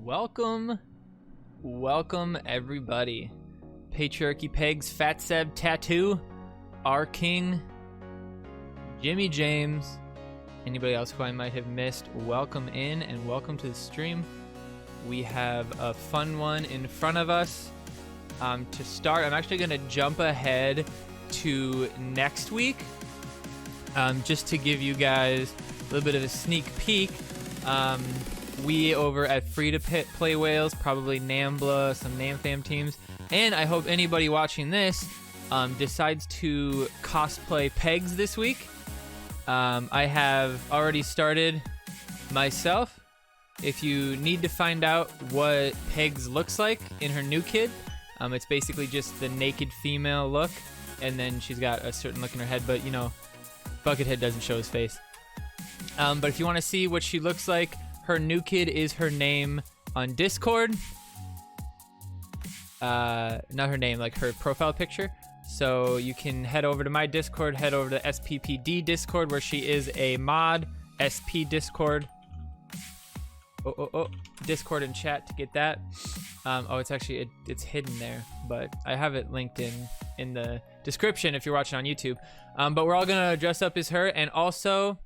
Welcome everybody. Patriarchy Pegs, Fat Seb, Tattoo, R King, Jimmy James, anybody else who I might have missed, welcome in and welcome to the stream. We have a fun one in front of us. To start, I'm actually going to jump ahead to next week, just to give you guys a little bit of a sneak peek. We over at Free-to-Play Whales, probably Nambla, some NamFam teams, and I hope anybody watching this decides to cosplay Pegs this week. I have already started myself. If you need to find out what Pegs looks like in her new kid, it's basically just the naked female look, and then she's got a certain look in her head, but you know, Buckethead doesn't show his face. But if you want to see what she looks like, her new kid is her name on Discord. Not her name, like her profile picture. So you can head over to my Discord, head over to SPPD Discord, where she is a mod, SP Discord. Discord and chat to get that. It's actually, it's hidden there, but I have it linked in the description if you're watching on YouTube. But we're all gonna dress up as her, and also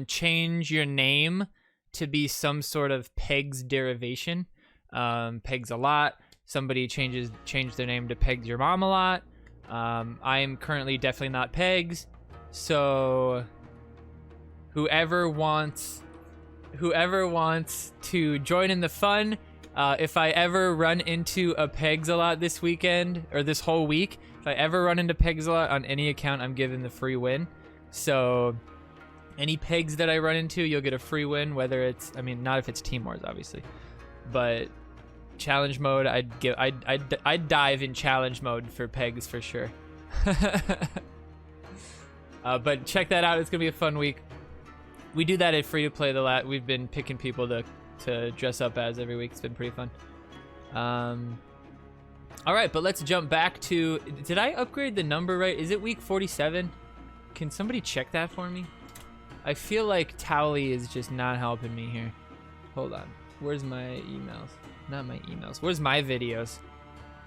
change your name to be some sort of Pegs derivation. PEGSALOT. Somebody changed their name to Pegs Your Mom a lot. I am currently definitely not Pegs, so whoever wants to join in the fun, if I ever run into a PEGSALOT this weekend or this whole week, if I ever run into PEGSALOT on any account, I'm given the free win. So any Pegs that I run into, you'll get a free win, whether it's, I mean, not if it's Team Wars, obviously, but challenge mode, I'd dive in challenge mode for Pegs for sure. But check that out. It's gonna be a fun week. We do that at Free to Play. We've been picking people to dress up as every week. It's been pretty fun. All right, but let's jump back to, did I upgrade the number right? Is it week 47? Can somebody check that for me? I feel like Towley is just not helping me here. Hold on. Where's my emails? Not my emails. Where's my videos?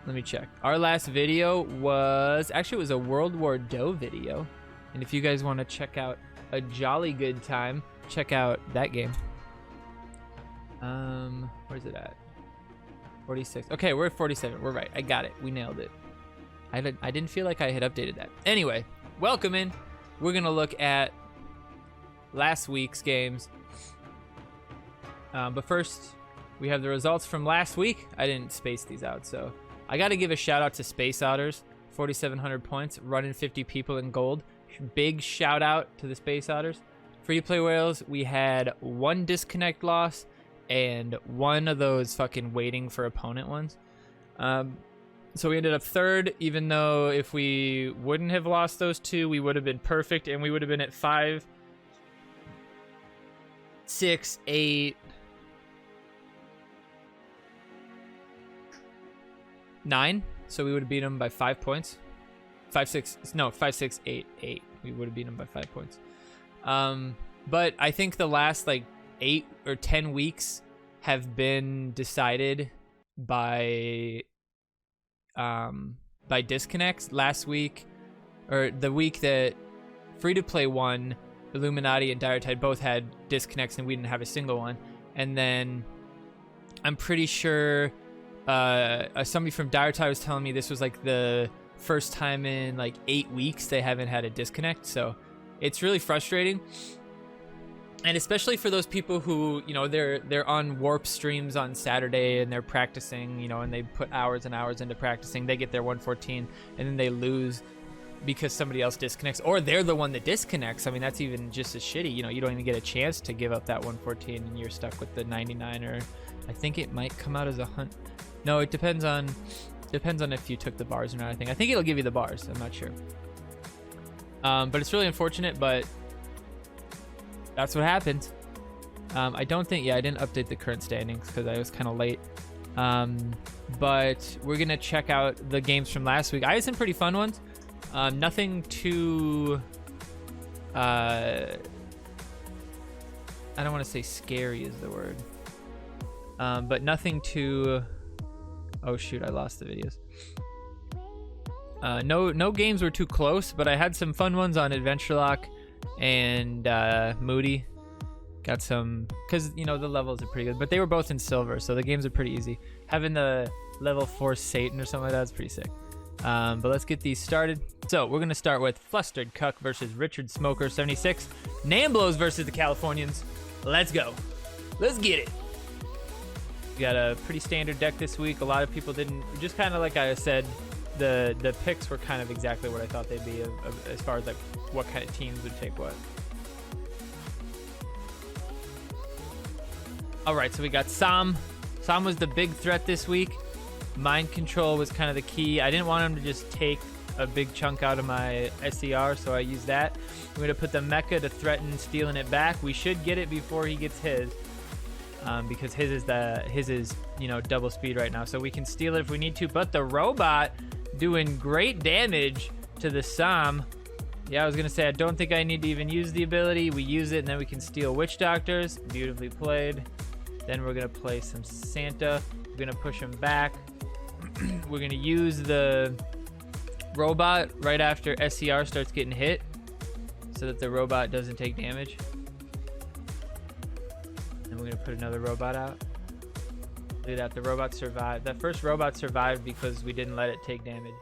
Let me check. Our last video was, actually it was a World War II video. And if you guys want to check out a jolly good time, check out that game. Where's it at? 46. Okay, we're at 47. We're right. I got it. We nailed it. I didn't feel like I had updated that. Anyway, welcome in. We're going to look at last week's games. But first, we have the results from last week. I didn't space these out, so I got to give a shout out to Space Otters. 4,700 points, running 50 people in gold. Big shout out to the Space Otters. Free to Play Whales, we had one disconnect loss and one of those fucking waiting for opponent ones. So we ended up third, even though if we wouldn't have lost those two, we would have been perfect, and we would have been at 5, 6, 8, 9. So we would have beat them by 5 points. 5, 6, 8, 8. We would have beaten them by 5 points. But I think the last like 8 or 10 weeks have been decided by disconnects. Last week, or the week that Free to Play won, Illuminati and Dire Tide both had disconnects, and we didn't have a single one. And then I'm pretty sure somebody from Dire Tide was telling me this was like the first time in like 8 weeks they haven't had a disconnect, so it's really frustrating. And especially for those people who, you know, they're on Warp streams on Saturday and they're practicing, you know, and they put hours and hours into practicing, they get their 114 and then they lose because somebody else disconnects, or they're the one that disconnects. I mean, that's even just as shitty. You know, you don't even get a chance to give up that 114 and you're stuck with the 99, or I think it might come out as a hunt. No, it depends on if you took the bars or not. I think it'll give you the bars. I'm not sure. But it's really unfortunate, but that's what happened. I don't think, I didn't update the current standings because I was kind of late. But we're gonna check out the games from last week. I had some pretty fun ones. Nothing too I don't want to say scary is the word. but nothing too... Oh shoot, I lost the videos. No games were too close, but I had some fun ones on Adventure Lock and Moody. Got some, because you know the levels are pretty good, but they were both in silver, so the games are pretty easy. Having the level 4 Satan or something like that is pretty sick. But let's get these started. So we're gonna start with Flustered Cuck versus Richard Smoker 76. Namblos versus the Californians. Let's go. Let's get it. We got a pretty standard deck this week. A lot of people didn't, just kind of like I said, the picks were kind of exactly what I thought they'd be as far as like what kind of teams would take what. All right, so we got Sam. Sam was the big threat this week. Mind control was kind of the key. I didn't want him to just take a big chunk out of my SCR, so I used that. I'm gonna put the mecha to threaten stealing it back. We should get it before he gets his, because his is you know double speed right now, so we can steal it if we need to. But the robot doing great damage to the Sam. Yeah, I was gonna say I don't think I need to even use the ability. We use it and then we can steal Witch Doctors. Beautifully played. Then we're gonna play some Santa. We're gonna push him back. We're gonna use the robot right after SCR starts getting hit so that the robot doesn't take damage. And we're gonna put another robot out. Look at that, the robot survived. That first robot survived because we didn't let it take damage.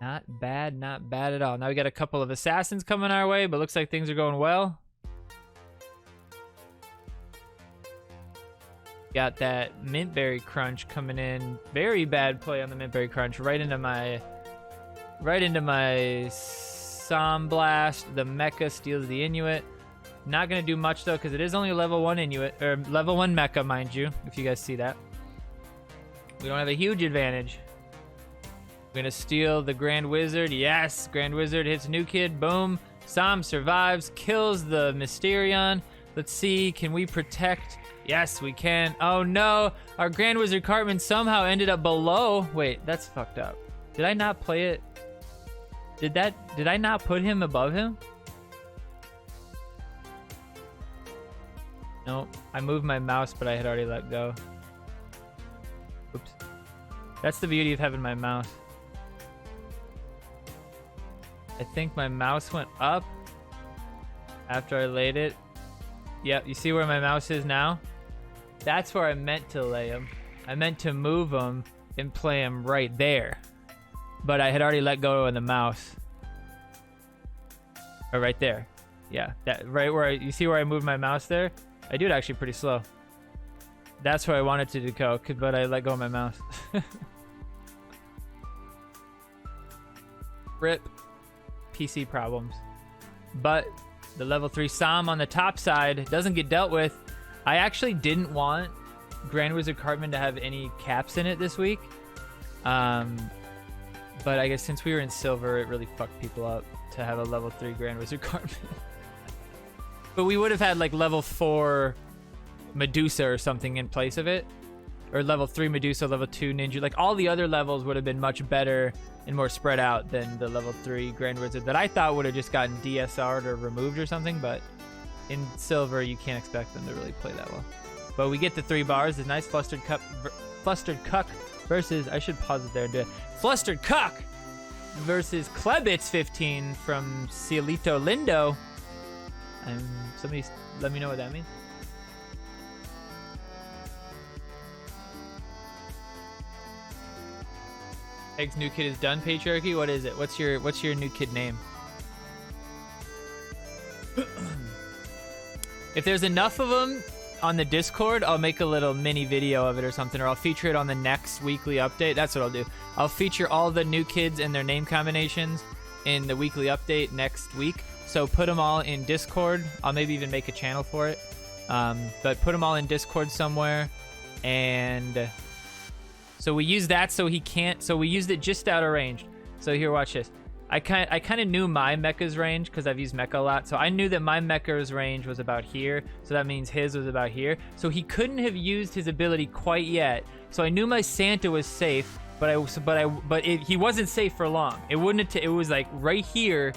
Not bad at all. Now we got a couple of assassins coming our way, but looks like things are going well. Got that Mintberry Crunch coming in. Very bad play on the Mintberry Crunch. Right into my Sam Blast. The Mecha steals the Inuit. Not gonna do much though, because it is only a level 1 Inuit, or level 1 Mecha, mind you, if you guys see that. We don't have a huge advantage. We're gonna steal the Grand Wizard. Yes, Grand Wizard hits New Kid. Boom. Sam survives, kills the Mysterion. Let's see, can we protect? Yes, we can. Oh no, our Grand Wizard Cartman somehow ended up below. Wait, that's fucked up. Did I not play it? Did I not put him above him? No, I moved my mouse, but I had already let go. Oops. That's the beauty of having my mouse. I think my mouse went up after I laid it. Yep, you see where my mouse is now? That's where I meant to lay him. I meant to move him and play him right there. But I had already let go of the mouse. Or right there. Yeah, that right where you see where I moved my mouse there? I do it actually pretty slow. That's where I wanted to go, but I let go of my mouse. RIP. PC problems. But the level 3 Sam on the top side doesn't get dealt with. I actually didn't want Grand Wizard Cartman to have any caps in it this week. But I guess since we were in silver, it really fucked people up to have a level 3 Grand Wizard Cartman. But we would have had like level 4 Medusa or something in place of it. Or level 3 Medusa, level 2 Ninja. Like all the other levels would have been much better and more spread out than the level 3 Grand Wizard that I thought would have just gotten DSR'd or removed or something. But in silver, you can't expect them to really play that well. But we get the 3 bars. It's nice. Flustered Cuck versus, I should pause it there and do it. Flustered Cuck versus Klebitz 15 from Cielito Lindo. And somebody let me know what that means. Egg's new kid is done, Patriarchy? What is it? What's your new kid name? If there's enough of them on the Discord, I'll make a little mini video of it or something, or I'll feature it on the next weekly update. That's what I'll do. I'll feature all the new kids and their name combinations in the weekly update next week. So put them all in Discord. I'll maybe even make a channel for it. But put them all in Discord somewhere. And so we use that so he can't. So we used it just out of range. So here, watch this. I kind of knew my mecha's range because I've used mecha a lot. So I knew that my mecha's range was about here. So that means his was about here. So he couldn't have used his ability quite yet. So I knew my Santa was safe, but he wasn't safe for long. It wouldn't. It was like right here.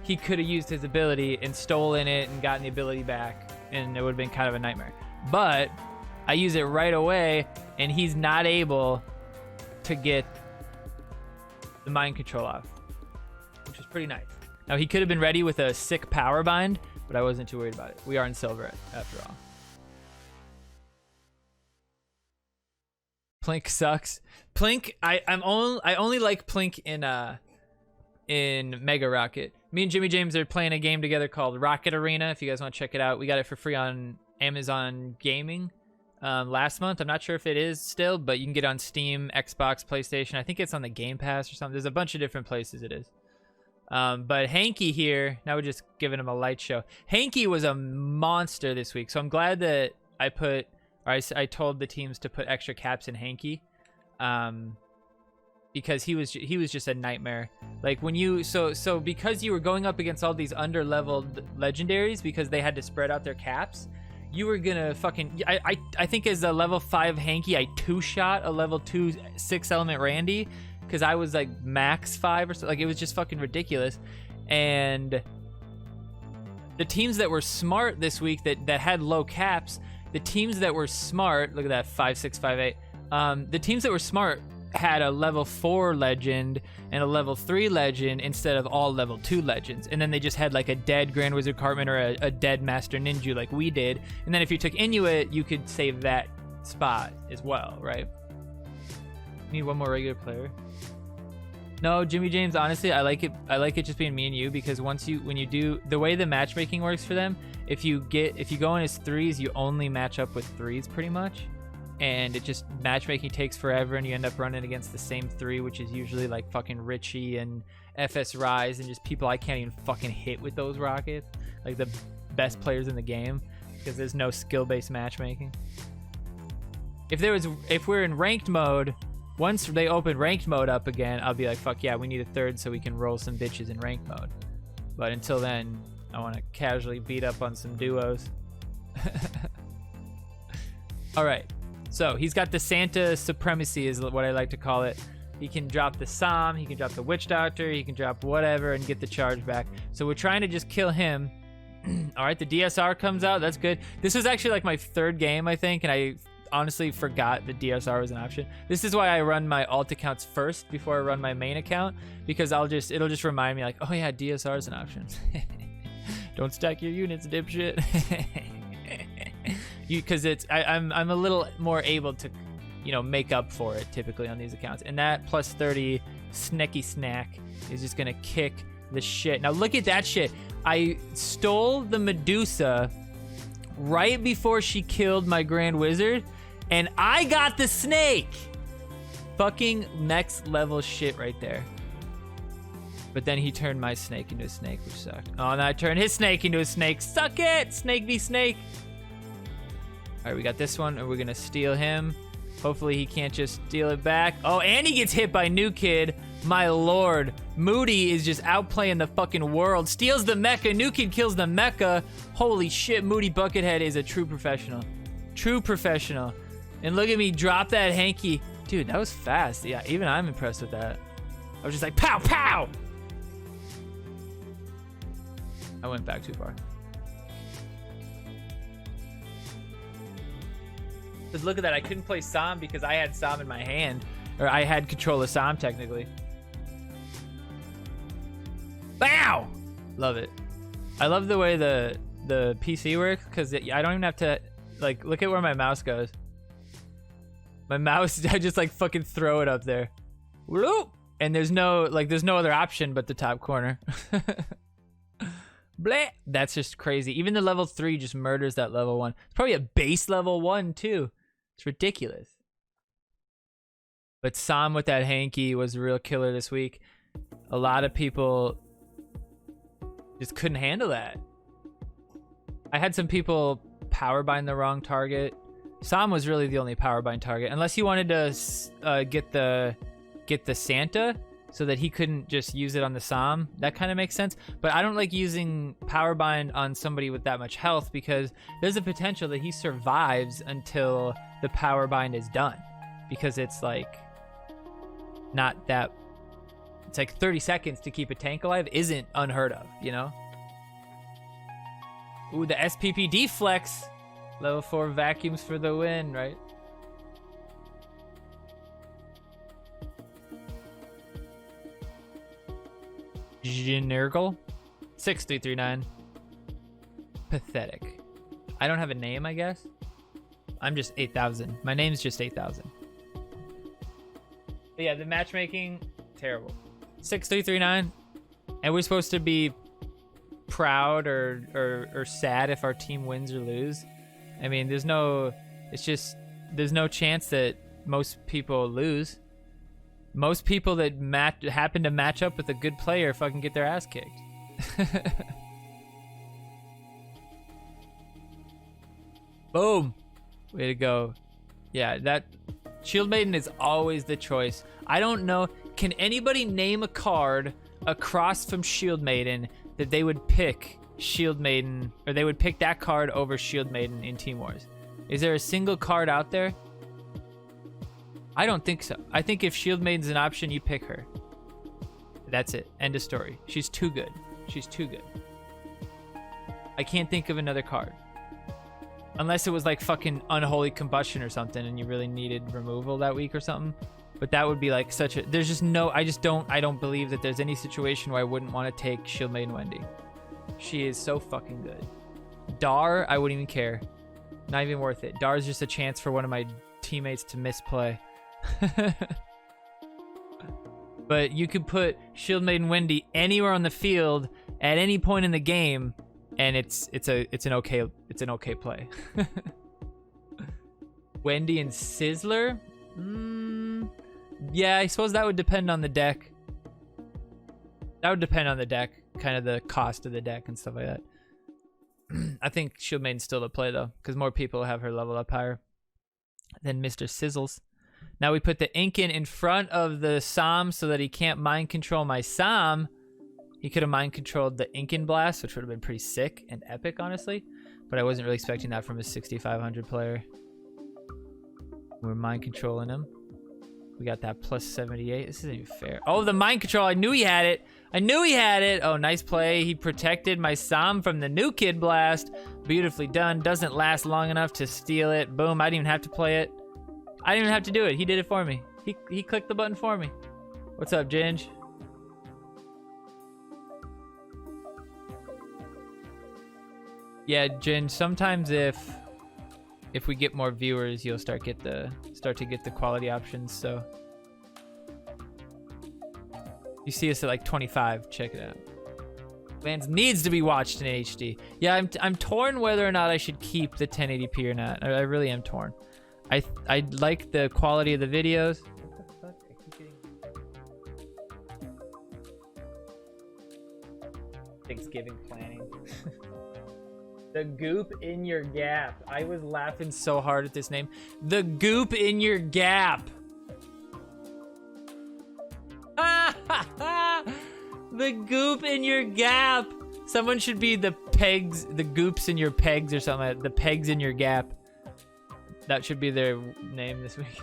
He could have used his ability and stolen it and gotten the ability back, and it would have been kind of a nightmare. But I use it right away, and he's not able to get the mind control off, which is pretty nice. Now, he could have been ready with a sick power bind, but I wasn't too worried about it. We are in silver after all. Plink sucks. Plink, I only like Plink in Mega Rocket. Me and Jimmy James are playing a game together called Rocket Arena. If you guys want to check it out, we got it for free on Amazon Gaming last month. I'm not sure if it is still, but you can get it on Steam, Xbox, PlayStation. I think it's on the Game Pass or something. There's a bunch of different places it is. But Hanky here, now we're just giving him a light show. Hanky was a monster this week, so I'm glad that I told the teams to put extra caps in Hanky, because he was just a nightmare. Like when you so because you were going up against all these under-leveled legendaries because they had to spread out their caps, you were gonna fucking I think as a level 5 Hanky, I 2-shot a level 2 6-element Randy because I was like max 5 or so. Like it was just fucking ridiculous. And the teams that were smart this week that had low caps, the teams that were smart, look at that 5 6 5 8. The teams that were smart had a level 4 legend and a level 3 legend instead of all level 2 legends, and then they just had like a dead Grand Wizard Cartman or a dead Master Ninja like we did, and then if you took Inuit you could save that spot as well, right? Need one more regular player. No, Jimmy James, honestly, I like it just being me and you, because when you do the way the matchmaking works for them, if you go in as 3s, you only match up with 3s pretty much. And it just, matchmaking takes forever, and you end up running against the same 3, which is usually like fucking Richie and FS Rise and just people I can't even fucking hit with those rockets. Like the best players in the game, because there's no skill-based matchmaking. If we're in ranked mode, once they open ranked mode up again, I'll be like, fuck yeah, we need a 3rd so we can roll some bitches in ranked mode. But until then, I want to casually beat up on some duos. All right. So he's got the Santa supremacy is what I like to call it. He can drop the Psalm, he can drop the Witch Doctor, he can drop whatever and get the charge back. So we're trying to just kill him. All right, the DSR comes out. That's good. This was actually like my 3rd game, I think, and I honestly forgot that DSR was an option. This is why I run my alt accounts first before I run my main account, because it'll just remind me like, oh yeah, DSR is an option. Don't stack your units, dipshit. Because I'm a little more able to, make up for it typically on these accounts. And that plus 30 Sneaky Snack is just gonna kick the shit. Now look at that shit. I stole the Medusa right before she killed my Grand Wizard, and I got the snake. Fucking next level shit right there. But then he turned my snake into a snake, which sucked. Oh, and I turned his snake into a snake. Suck it! Snake v snake. All right, we got this one, and we're gonna steal him. Hopefully he can't just steal it back. Oh, and he gets hit by New Kid. My lord. Moody is just outplaying the fucking world. Steals the mecha. New Kid kills the mecha. Holy shit, Moody Buckethead is a true professional. True professional. And look at me drop that hanky. Dude, that was fast. Yeah, even I'm impressed with that. I was just like, pow, pow! I went back too far. Because look at that, I couldn't play Psalm because I had Psalm in my hand. Or I had control of Psalm, technically. Bow! Love it. I love the way the PC works, because I don't even have to, like, look at where my mouse goes. My mouse, I just, like, fucking throw it up there. Whoop! And there's no other option but the top corner. Bleh! That's just crazy. Even the level 3 just murders that level 1. It's probably a base level 1, too. It's ridiculous. But Psalm with that hanky was a real killer this week. A lot of people just couldn't handle that. I had some people power bind the wrong target. Psalm was really the only power bind target, unless he wanted to get the Santa so that he couldn't just use it on the Psalm. That kind of makes sense. But I don't like using power bind on somebody with that much health, because there's a potential that he survives until the power bind is done, because it's like not that, it's like 30 seconds to keep a tank alive isn't unheard of, you know? Ooh, the SPPD flex. Level 4 vacuums for the win, right? Genergal 6339. Pathetic. I don't have a name, I guess. I'm just 8,000. My name's just 8,000. But yeah, the matchmaking, terrible. 6339. And we're supposed to be proud or sad if our team wins or lose. I mean, there's no chance that most people lose. Most people that happen to match up with a good player fucking get their ass kicked. Boom. Way to go. Yeah, that Shield Maiden is always the choice. I don't know. Can anybody name a card across from Shield Maiden that they would pick Shield Maiden, or they would pick that card over Shield Maiden in Team Wars? Is there a single card out there? I don't think so. I think if Shield Maiden's an option, you pick her. That's it. End of story. She's too good. She's too good. I can't think of another card. Unless it was like fucking Unholy Combustion or something and you really needed removal that week or something. But that would be like such a... There's just no... I don't believe that there's any situation where I wouldn't want to take Shield Maiden Wendy. She is so fucking good. Dar, I wouldn't even care. Not even worth it. Dar's just a chance for one of my teammates to misplay. But you could put Shield Maiden Wendy anywhere on the field at any point in the game, and it's an okay play. Wendy and Sizzler? Yeah, I suppose that would depend on the deck. That would depend on the deck, kind of the cost of the deck and stuff like that. I think Shield Maiden's still the play though, because more people have her level up higher than Mr. Sizzles. Now we put the Inkin in front of the Psalm so that he can't mind control my Psalm. He could have mind controlled the Inkin Blast, which would have been pretty sick and epic, honestly. But I wasn't really expecting that from a 6,500 player. We're mind controlling him. We got that plus 78. This isn't even fair. Oh, the mind control. I knew he had it. I knew he had it. Oh, nice play. He protected my Psalm from the new Kid Blast. Beautifully done. Doesn't last long enough to steal it. Boom. I didn't even have to play it. I didn't even have to do it. He did it for me. He clicked the button for me. What's up, Ginge? Yeah, Ginge, sometimes if we get more viewers, you'll start to get the quality options, so you see us at like 25, check it out. Vans needs to be watched in HD. Yeah, I'm torn whether or not I should keep the 1080p or not. I really am torn. I like the quality of the videos. What the fuck? I keep getting... Thanksgiving planning. The goop in your gap. I was laughing so hard at this name. The goop in your gap. The goop in your gap. Someone should be the pegs, the goops in your pegs or something like that. The pegs in your gap. That should be their name this week.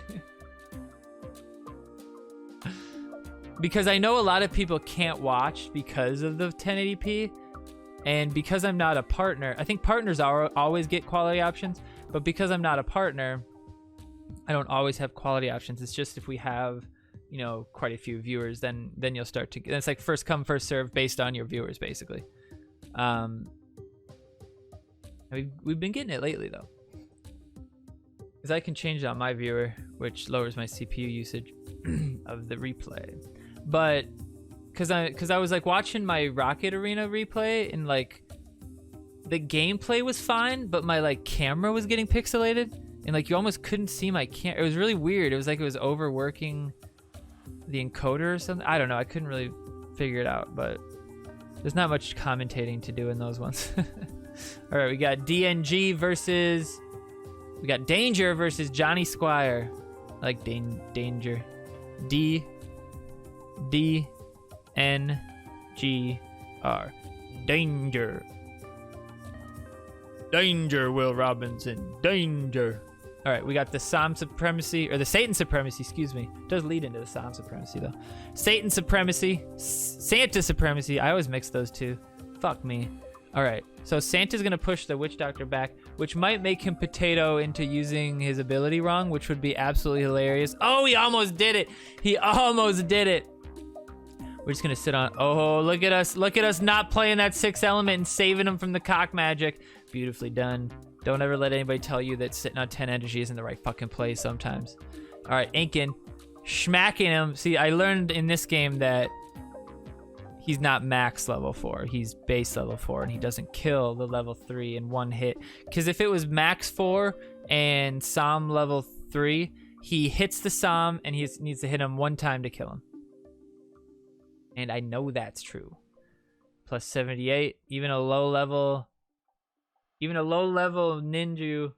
Because I know a lot of people can't watch because of the 1080p. And because I'm not a partner, I think partners always get quality options. But because I'm not a partner, I don't always have quality options. It's just if we have, you know, quite a few viewers, then you'll start to get... It's like first come, first serve based on your viewers, basically. We've been getting it lately, though. Because I can change it on my viewer, which lowers my CPU usage of the replay. But because I was like watching my Rocket Arena replay and like the gameplay was fine, but my like camera was getting pixelated and like you almost couldn't see my camera. It was really weird. It was like it was overworking the encoder or something. I don't know. I couldn't really figure it out, but there's not much commentating to do in those ones. All right, we got DNG versus... We got Danger versus Johnny Squire. I like Danger. D-N-G-R. Danger. Danger, Will Robinson. Danger. All right, we got the Psalm Supremacy, or the Satan Supremacy, excuse me. It does lead into the Psalm Supremacy, though. Satan Supremacy. Santa Supremacy. I always mix those two. Fuck me. All right, so Santa's going to push the Witch Doctor back. which might make him potato into using his ability wrong, which would be absolutely hilarious. Oh, he almost did it. He almost did it. We're just gonna sit on, oh, look at us. Look at us not playing that 6th element and saving him from the cock magic. Beautifully done. Don't ever let anybody tell you that sitting on 10 energy isn't the right fucking play sometimes. All right, Inkin, smacking him. See, I learned in this game that he's not max level 4. He's base level 4, and he doesn't kill the level 3 in one hit. Because if it was max 4 and Psalm level 3, he hits the Psalm, and he needs to hit him one time to kill him. And I know that's true. Plus 78, even a low level ninja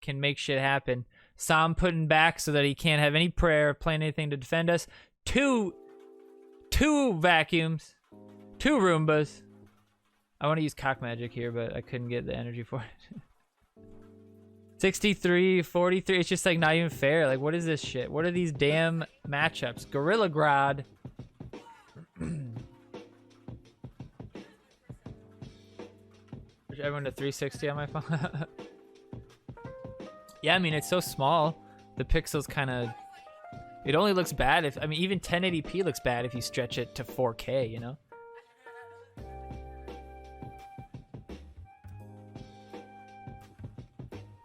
can make shit happen. Psalm putting back so that he can't have any prayer, playing anything to defend us. Two vacuums, 2 Roombas. I want to use cock magic here, but I couldn't get the energy for it. 63, 43. It's just like not even fair. Like, what is this shit? What are these damn matchups? Gorilla Grodd. Everyone to 360 on my phone. Yeah, I mean, it's so small. The pixels kind of... It only looks bad if... I mean, even 1080p looks bad if you stretch it to 4K, you know?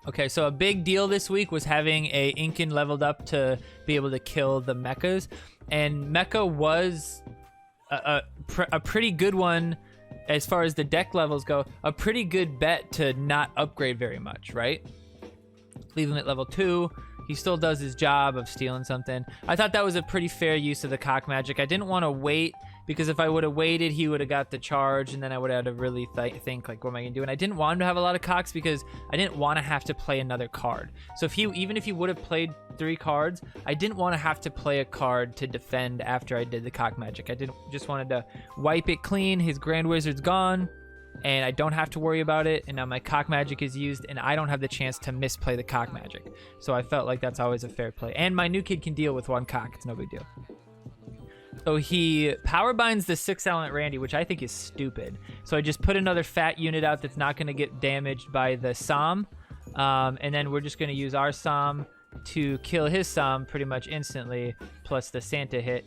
Okay, so a big deal this week was having a Incan leveled up to be able to kill the mechas. And mecha was a pretty good one as far as the deck levels go. A pretty good bet to not upgrade very much, right? Leave him at level 2. He still does his job of stealing something. I thought that was a pretty fair use of the cock magic. I didn't want to wait, because if I would have waited, he would have got the charge, and then I would have had to really think, like, what am I going to do? And I didn't want him to have a lot of cocks because I didn't want to have to play another card. So even if he would have played 3 cards, I didn't want to have to play a card to defend after I did the cock magic. I just wanted to wipe it clean. His Grand Wizard's gone, and I don't have to worry about it, and now my cock magic is used, and I don't have the chance to misplay the cock magic. So I felt like that's always a fair play. And my new kid can deal with 1 cock. It's no big deal. So he power binds the 6th element Randy, which I think is stupid. So I just put another fat unit out that's not going to get damaged by the Psalm. And then we're just going to use our Psalm to kill his Psalm pretty much instantly, plus the Santa hit.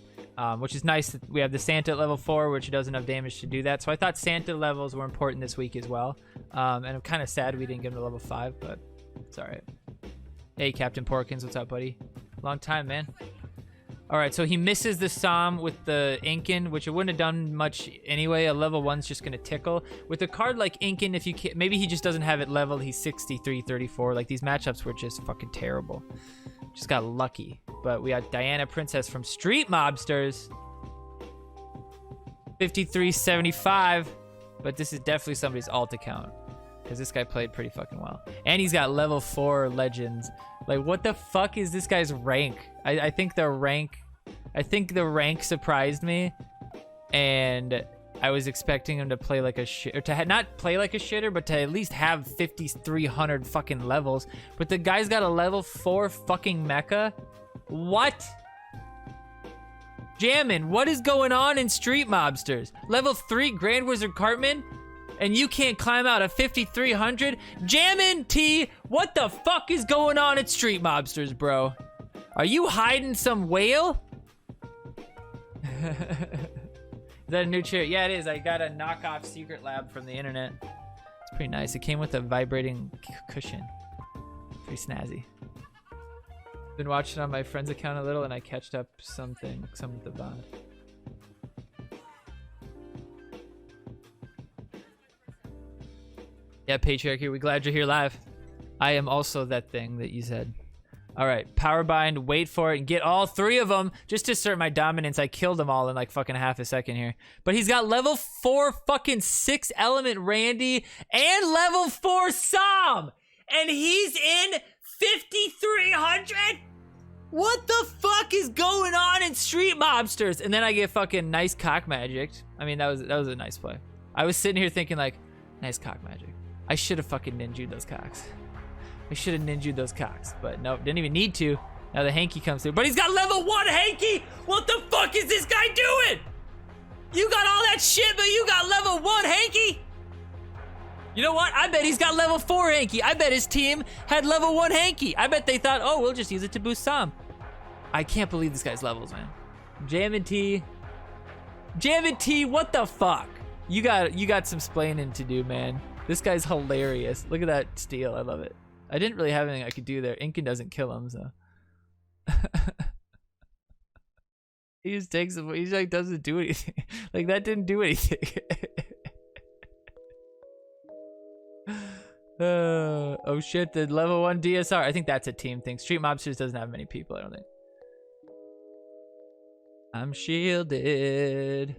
Which is nice that we have the Santa at level 4, which does enough damage to do that. So I thought Santa levels were important this week as well. And I'm kind of sad we didn't get him to level 5, but it's all right. Hey, Captain Porkins, what's up, buddy? Long time, man. All right, so he misses the Psalm with the Incan, which it wouldn't have done much anyway. A level 1's just going to tickle. With a card like Incan, if you can't, maybe he just doesn't have it leveled. He's 63, 34. Like, these matchups were just fucking terrible. Just got lucky. But we got Diana Princess from Street Mobsters. 53.75. But this is definitely somebody's alt account, because this guy played pretty fucking well. And he's got level 4 legends. Like, what the fuck is this guy's rank? I think the rank surprised me, and I was expecting him to play like a shit, or to not play like a shitter, but to at least have 5,300 fucking levels. But the guy's got a level 4 fucking mecha. What? Jammin', what is going on in Street Mobsters? Level 3 Grand Wizard Cartman? And you can't climb out of 5,300? Jammin' T, what the fuck is going on at Street Mobsters, bro? Are you hiding some whale? Is that a new chair? Yeah, it is. I got a knockoff Secret Lab from the internet. It's pretty nice. It came with a vibrating cushion. Pretty snazzy. Been watching on my friend's account a little, and I catched up some of the bond. Yeah, Patriarchy, we're glad you're here live. I am also that thing that you said. All right, power bind, wait for it, and get all 3 of them just to assert my dominance. I killed them all in like fucking half a second here. But he's got level 4 fucking 6 element Randy and level 4 Psalm. And he's in 5,300? What the fuck is going on in Street Mobsters? And then I get fucking nice cock magicked. I mean, that was a nice play. I was sitting here thinking like, nice cock magic. I should have fucking ninju'd those cocks. I should have ninju'd those cocks, but nope, didn't even need to. Now the hanky comes through, but he's got level 1 hanky. What the fuck is this guy doing? You got all that shit, but you got level 1 hanky? You know what? I bet he's got level 4 Hanky. I bet his team had level 1 Hanky. I bet they thought, oh, we'll just use it to boost Sam. I can't believe this guy's levels, man. Jam and T, what the fuck? You got some splaining to do, man. This guy's hilarious. Look at that steal. I love it. I didn't really have anything I could do there. Incan doesn't kill him, so. He just takes him. He like doesn't do anything. Like that didn't do anything. Oh shit, the level 1 DSR. I think that's a team thing. Street Mobsters doesn't have many people, I don't think. I'm shielded.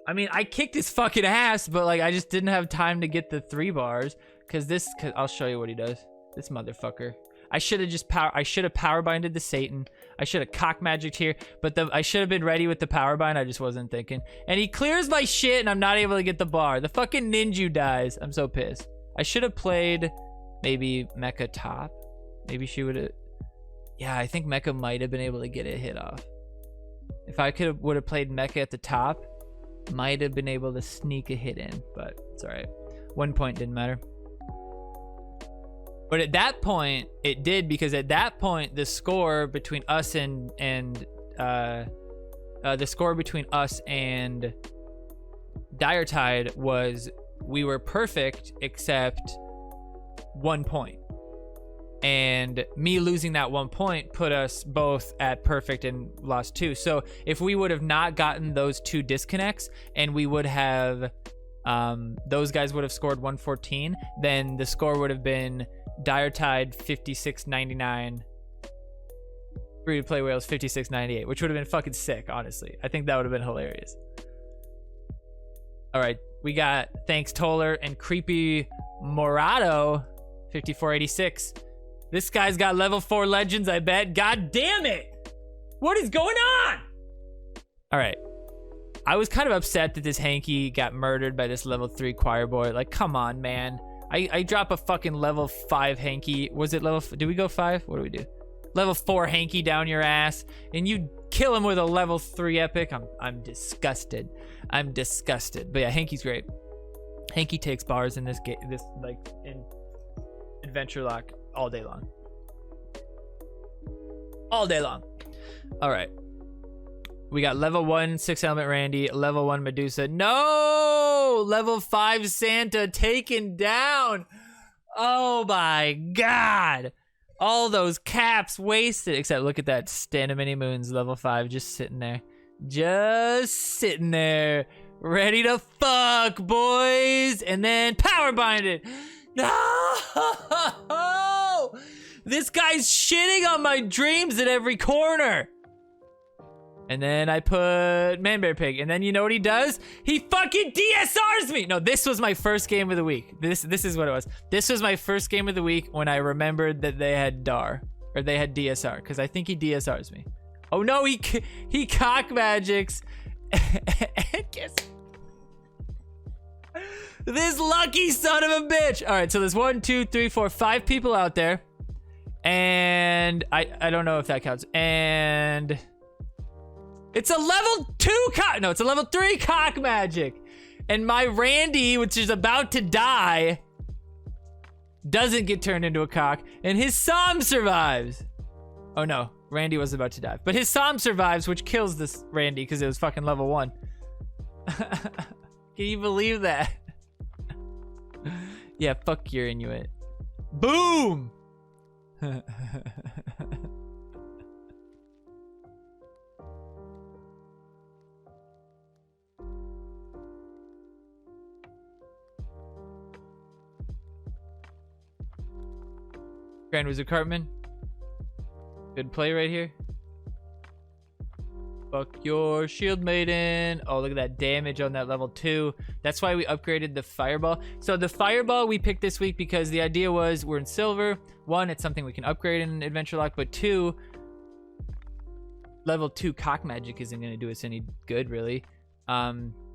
I mean, I kicked his fucking ass, but like I just didn't have time to get the 3 bars. Cause I'll show you what he does. This motherfucker. I should have power binded the Satan. I should have cock magicked here, but I should have been ready with the power bind. I just wasn't thinking. And he clears my shit and I'm not able to get the bar. The fucking ninja dies. I'm so pissed. I should have played maybe Mecha top. Maybe she would have. Yeah, I think Mecha might have been able to get a hit off. If I would have played Mecha at the top, might have been able to sneak a hit in, but it's all right. 1 point didn't matter. But at that point, it did, because at that point, the score between us and Dire Tide was we were perfect except 1 point. And me losing that 1 point put us both at perfect and lost 2. So if we would have not gotten those 2 disconnects and we would have, those guys would have scored 114, then the score would have been Dire Tide 56.99, Free to Play Whales 56.98, which would have been fucking sick, honestly. I think that would have been hilarious. All right, we got Thanks Toller and Creepy Morado 54.86. This guy's got level 4 legends, I bet. God damn it! What is going on? All right. I was kind of upset that this Hanky got murdered by this level 3 choir boy. Like, come on, man. I drop a fucking level 5 Hanky. Was it level... Did we go 5? What do we do? Level 4 Hanky down your ass. And you kill him with a level 3 epic. I'm disgusted. I'm disgusted. But yeah, Hanky's great. Hanky takes bars in this game. In Adventure Lock all day long. All day long. All right. We got level 1 6 element Randy, level 1 Medusa. No! Level 5 Santa taken down. Oh my god. All those caps wasted. Except look at that Stand of Many Moons, level 5, just sitting there. Just sitting there. Ready to fuck, boys. And then power binded. No! This guy's shitting on my dreams at every corner. And then I put Man Bear Pig. And then you know what he does? He fucking DSRs me. No, this was my first game of the week. This is what it was. This was my first game of the week when I remembered that they had DAR. Or they had DSR. Because I think he DSRs me. Oh no, he cock magics. This lucky son of a bitch. All right, so there's 1, 2, 3, 4, 5 people out there. And I don't know if that counts. And... it's a level 2 cock. No, it's a level 3 cock magic. And my Randy, which is about to die, doesn't get turned into a cock. And his Psalm survives. Oh no, Randy was about to die. But his Psalm survives, which kills this Randy because it was fucking level 1. Can you believe that? Yeah, fuck your Inuit. Boom! Grand Wizard Cartman. Good play right here. Fuck your shield maiden. Oh, look at that damage on that level 2. That's why we upgraded the fireball. So the fireball we picked this week because the idea was we're in silver. 1, it's something we can upgrade in Adventure Lock, but 2, level 2 cock magic isn't going to do us any good, really.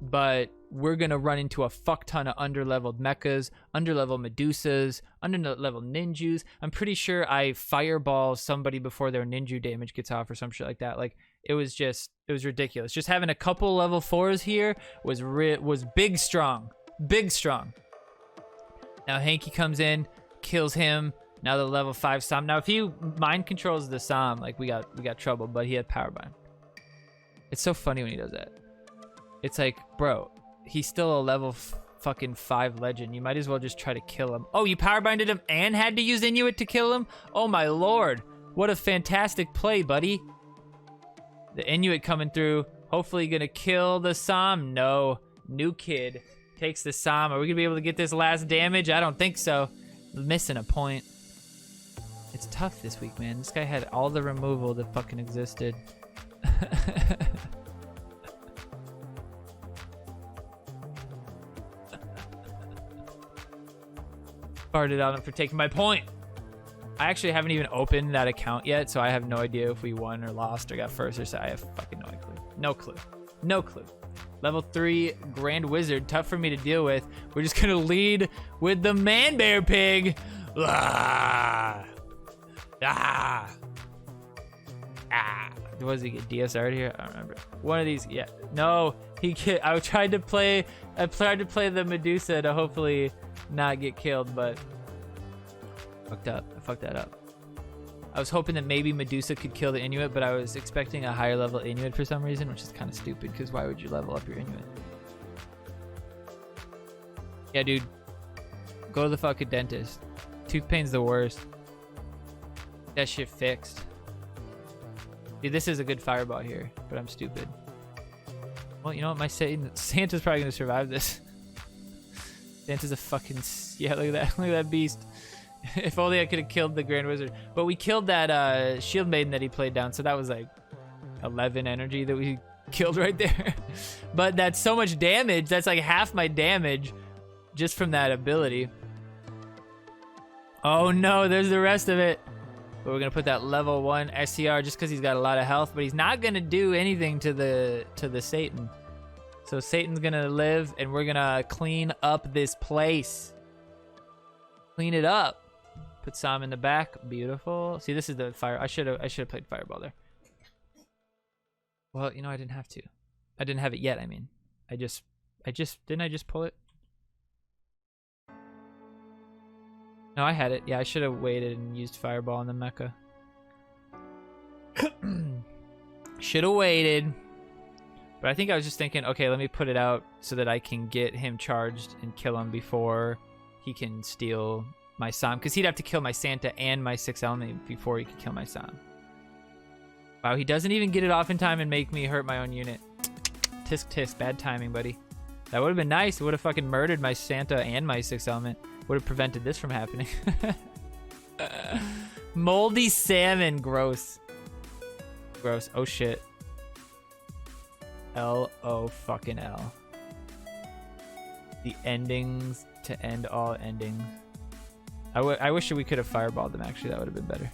But we're going to run into a fuck ton of underleveled mechas, underleveled Medusas, underleveled ninjas. I'm pretty sure I fireball somebody before their ninja damage gets off or some shit like that. Like, it was ridiculous. Just having a couple level 4s here was big strong. Big strong. Now Hanky comes in, kills him. Now the level 5 Som. Now if he mind controls the Som, like we got trouble, but he had power bind. It's so funny when he does that. It's like, bro, he's still a level fucking 5 legend. You might as well just try to kill him. Oh, you power binded him and had to use Inuit to kill him? Oh my lord. What a fantastic play, buddy. The Inuit coming through. Hopefully gonna kill the Som. No. New kid takes the Som. Are we gonna be able to get this last damage? I don't think so. Missing a point. It's tough this week, man. This guy had all the removal that fucking existed. Farted on him for taking my point. I actually haven't even opened that account yet, so I have no idea if we won or lost or got first or second. I have fucking no clue. No clue. No clue. Level 3 Grand Wizard. Tough for me to deal with. We're just gonna lead with the Man Bear Pig. Ah. Ah. Ah. What does he get? DSR'd here? I don't remember. One of these. Yeah. No. I tried to play the Medusa to hopefully not get killed, but fucked up. I fucked that up. I was hoping that maybe Medusa could kill the Inuit, but I was expecting a higher level Inuit for some reason, which is kind of stupid because why would you level up your Inuit? Yeah, dude. Go to the fucking dentist. Tooth pain's the worst. That shit fixed. Dude, this is a good fireball here, but I'm stupid. Well, you know what? Santa's probably gonna survive this. Santa's a fucking... Yeah, look at that. Look at that beast. If only I could have killed the Grand Wizard. But we killed that Shield Maiden that he played down, so that was like 11 energy that we killed right there. But that's so much damage. That's like half my damage just from that ability. Oh no, there's the rest of it. But we're gonna put that level 1 SCR just because he's got a lot of health, but he's not gonna do anything to the Satan. So Satan's gonna live, and we're gonna clean up this place. Clean it up. Put Som in the back. Beautiful. See, this is the fire. I should have played fireball there. Well, you know, I didn't have to. I didn't have it yet. I mean, didn't I just pull it? No, I had it. Yeah, I should have waited and used fireball in the mecha. Should have waited. But I think I was just thinking, okay, let me put it out so that I can get him charged and kill him before he can steal my Som. Because he'd have to kill my Santa and my 6th element before he could kill my Som. Wow, he doesn't even get it off in time and make me hurt my own unit. Tisk tisk, bad timing, buddy. That would have been nice. It would have fucking murdered my Santa and my 6th element. Would have prevented this from happening. Moldy salmon, gross. Gross. Oh shit. L-O fucking L. The endings to end all endings. I wish we could have fireballed them, actually. That would have been better.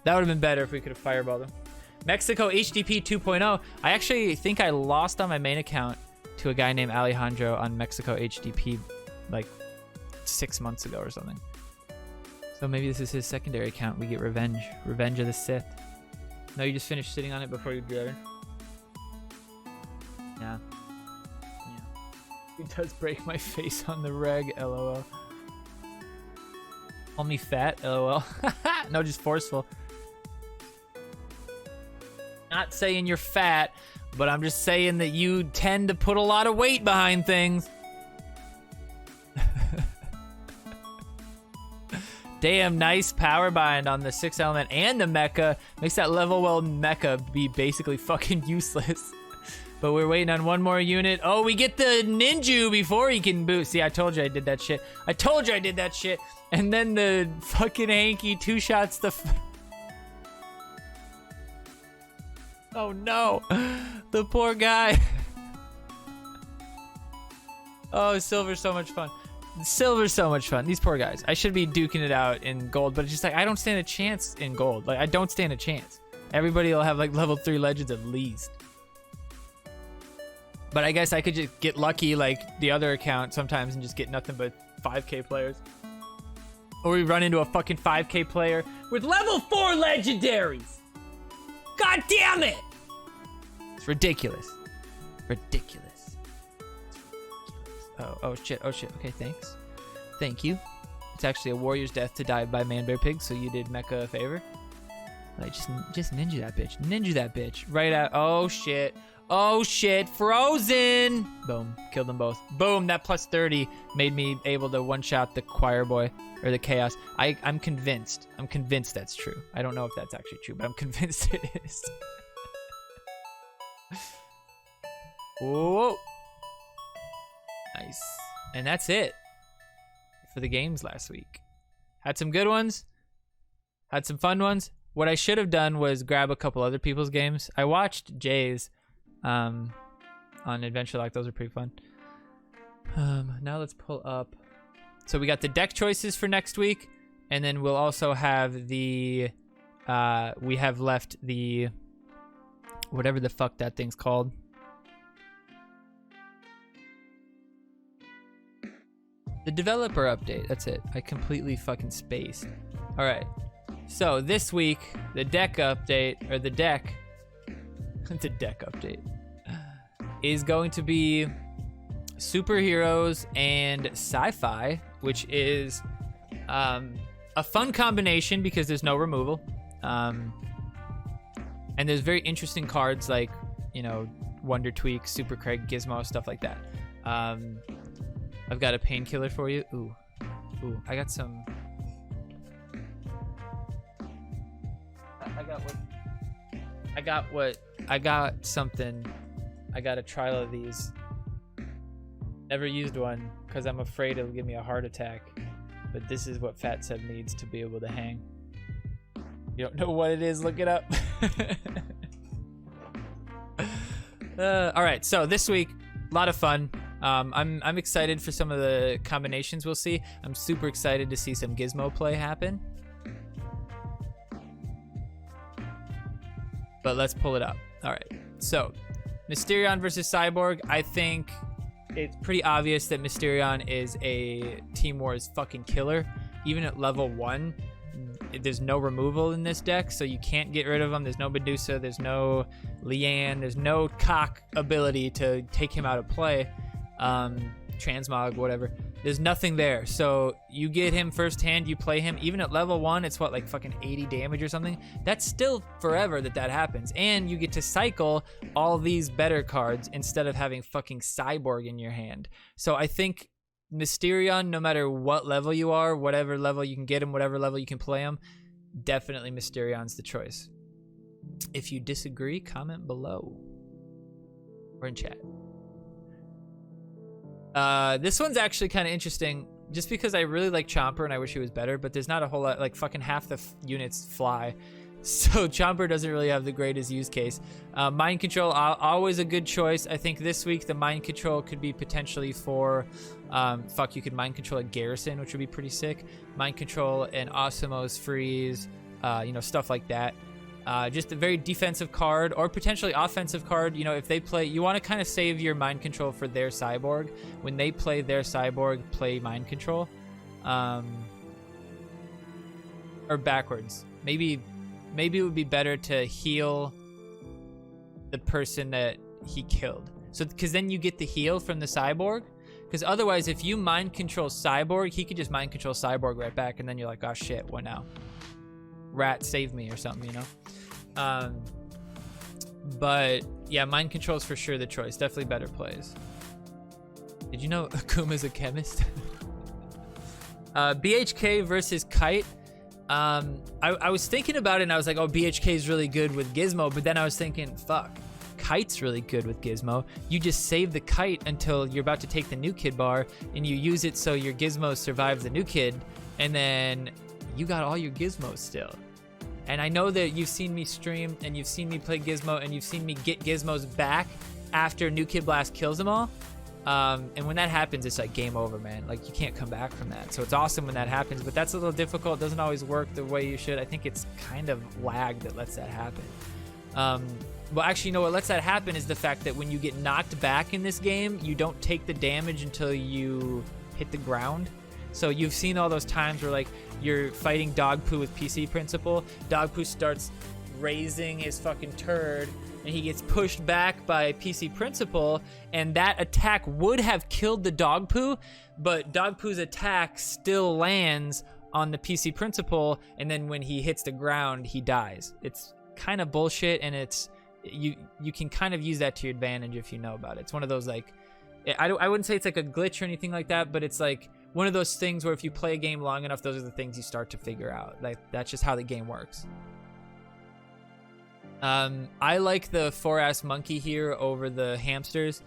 That would have been better if we could have fireballed them. Mexico HDP 2.0. I actually think I lost on my main account to a guy named Alejandro on Mexico HDP like 6 months ago or something. So maybe this is his secondary account. We get revenge. Revenge of the Sith. No, you just finished sitting on it before you drive. Yeah. It does break my face on the reg, lol. Call me fat, lol. No, just forceful. Not saying you're fat, but I'm just saying that you tend to put a lot of weight behind things. Damn, nice power bind on the 6th element and the mecha. Makes that level 1 mecha be basically fucking useless. But we're waiting on one more unit. Oh, we get the ninja before he can boost. See, I told you I did that shit. I told you I did that shit. And then the fucking Hanky 2-shots the... Oh no. The poor guy. Oh, Silver's so much fun. Silver's so much fun. These poor guys. I should be duking it out in gold, but it's just like, I don't stand a chance in gold. Like, I don't stand a chance. Everybody will have like level 3 legends at least. But I guess I could just get lucky like the other account sometimes and just get nothing but 5k players. Or we run into a fucking 5k player with level 4 legendaries. God damn it! It's ridiculous. Ridiculous. Oh shit, oh shit. Okay, thanks. Thank you. It's actually a warrior's death to die by man bear pig, so you did Mecha a favor. Like, just ninja that bitch. Ninja that bitch. Right out. Oh shit. Oh shit. Frozen. Boom. Killed them both. Boom. That plus 30 made me able to one-shot the choir boy or the chaos. I'm convinced. I'm convinced that's true. I don't know if that's actually true, but I'm convinced it is. Whoa. Nice. And that's it for the games last week. Had some good ones. Had some fun ones. What I should have done was grab a couple other people's games. I watched Jay's on Adventure Lock. Those are pretty fun. Now let's pull up. So we got the deck choices for next week. And then we'll also have the... we have left the... whatever the fuck that thing's called. The developer update. That's it. I completely fucking spaced. All right. So this week, the deck update, or the deck, the deck update, is going to be superheroes and sci-fi, which is a fun combination because there's no removal. And there's very interesting cards like, you know, Wonder Tweak, Super Craig, Gizmo, stuff like that. I've got a painkiller for you. Ooh, I got some. I got something. I got a trial of these. Never used one because I'm afraid it'll give me a heart attack. But this is what Fat Seb needs to be able to hang. You don't know what it is? Look it up. All right, so this week, a lot of fun. I'm excited for some of the combinations we'll see. I'm super excited to see some Gizmo play happen. But let's pull it up. All right, so Mysterion versus Cyborg. I think it's pretty obvious that Mysterion is a Team Wars fucking killer. Even at level 1, there's no removal in this deck, so you can't get rid of him. There's no Medusa, there's no Leanne, there's no cock ability to take him out of play. Transmog, whatever. There's nothing there. So you get him first hand, you play him. Even at level 1, it's what, like fucking 80 damage or something? That's still forever that happens. And you get to cycle all these better cards instead of having fucking Cyborg in your hand. So I think Mysterion, no matter what level you are, whatever level you can get him, whatever level you can play him, definitely Mysterion's the choice. If you disagree, comment below or in chat. This one's actually kind of interesting just because I really like Chomper and I wish he was better, but there's not a whole lot, like fucking half the units fly. So Chomper doesn't really have the greatest use case. Mind Control, always a good choice. I think this week the Mind Control could be potentially for, you could Mind Control a Garrison, which would be pretty sick. Mind Control and Osimo's Freeze, you know, stuff like that. Just a very defensive card or potentially offensive card. You know, if they play, you want to kind of save your Mind Control for their Cyborg. When they play their Cyborg, play Mind Control. Or backwards. Maybe it would be better to heal the person that he killed. So, because then you get the heal from the Cyborg. Because otherwise, if you Mind Control Cyborg, he could just Mind Control Cyborg right back. And then you're like, oh shit, what now? Rat, save me or something, you know? But yeah, Mind Control is for sure the choice. Definitely better plays. Did you know Akuma's a chemist? BHK versus Kite. I was thinking about it and I was like, oh, BHK is really good with Gizmo, but then I was thinking, fuck, Kite's really good with Gizmo. You just save the Kite until you're about to take the new kid bar and you use it so your Gizmo survives the new kid, and then you got all your Gizmos still. And I know that you've seen me stream and you've seen me play Gizmo and you've seen me get Gizmos back after New Kid Blast kills them all. And when that happens, it's like game over, man. Like, you can't come back from that. So it's awesome when that happens, but that's a little difficult. It doesn't always work the way you should. I think it's kind of lag that lets that happen. Well, actually, you know what lets that happen is the fact that when you get knocked back in this game, you don't take the damage until you hit the ground. So you've seen all those times where, like, you're fighting Dog Poo with PC Principle. Dog Poo starts raising his fucking turd, and he gets pushed back by PC Principal, and that attack would have killed the dog poo, but dog poo's attack still lands on the PC Principal, and then when he hits the ground, he dies. It's kind of bullshit, and it's you can kind of use that to your advantage if you know about it. It's one of those, like, I wouldn't say it's like a glitch or anything like that, but it's like one of those things where if you play a game long enough, those are the things you start to figure out. Like, that's just how the game works. I like the 4-ass monkey here over the hamsters,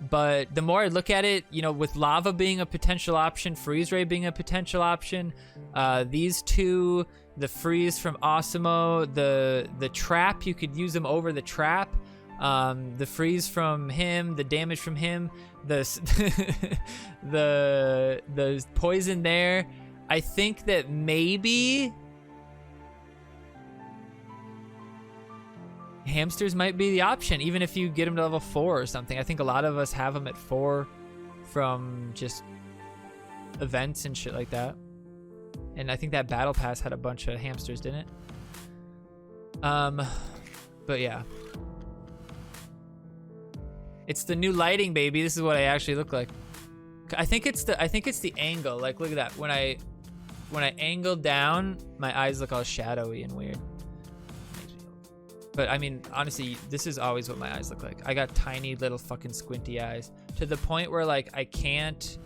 but the more I look at it, you know, with lava being a potential option, freeze ray being a potential option, these two, the freeze from Osimo, the trap, you could use them over the trap, the freeze from him, the damage from him, the the poison there. I think that maybe hamsters might be the option, even if you get them to level 4 or something. I think a lot of us have them at 4 from just events and shit like that. And I think that battle pass had a bunch of hamsters, didn't it? But yeah. It's the new lighting, baby. This is what I actually look like. I think it's the angle. Like, look at that. When I angle down, my eyes look all shadowy and weird. But I mean, honestly, this is always what my eyes look like. I got tiny little fucking squinty eyes to the point where, like, I can't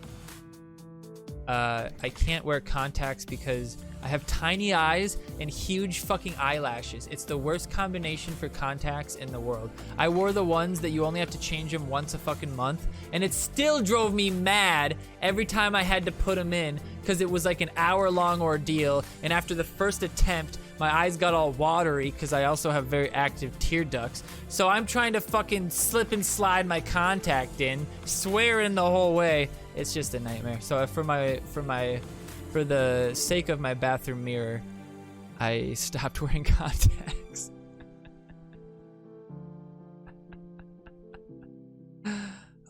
wear contacts because I have tiny eyes and huge fucking eyelashes. It's the worst combination for contacts in the world. I wore the ones that you only have to change them once a fucking month, and it still drove me mad every time I had to put them in because it was like an hour-long ordeal, and after the first attempt, my eyes got all watery because I also have very active tear ducts. So I'm trying to fucking slip and slide my contact in, swearing the whole way. It's just a nightmare. So for the sake of my bathroom mirror, I stopped wearing contacts.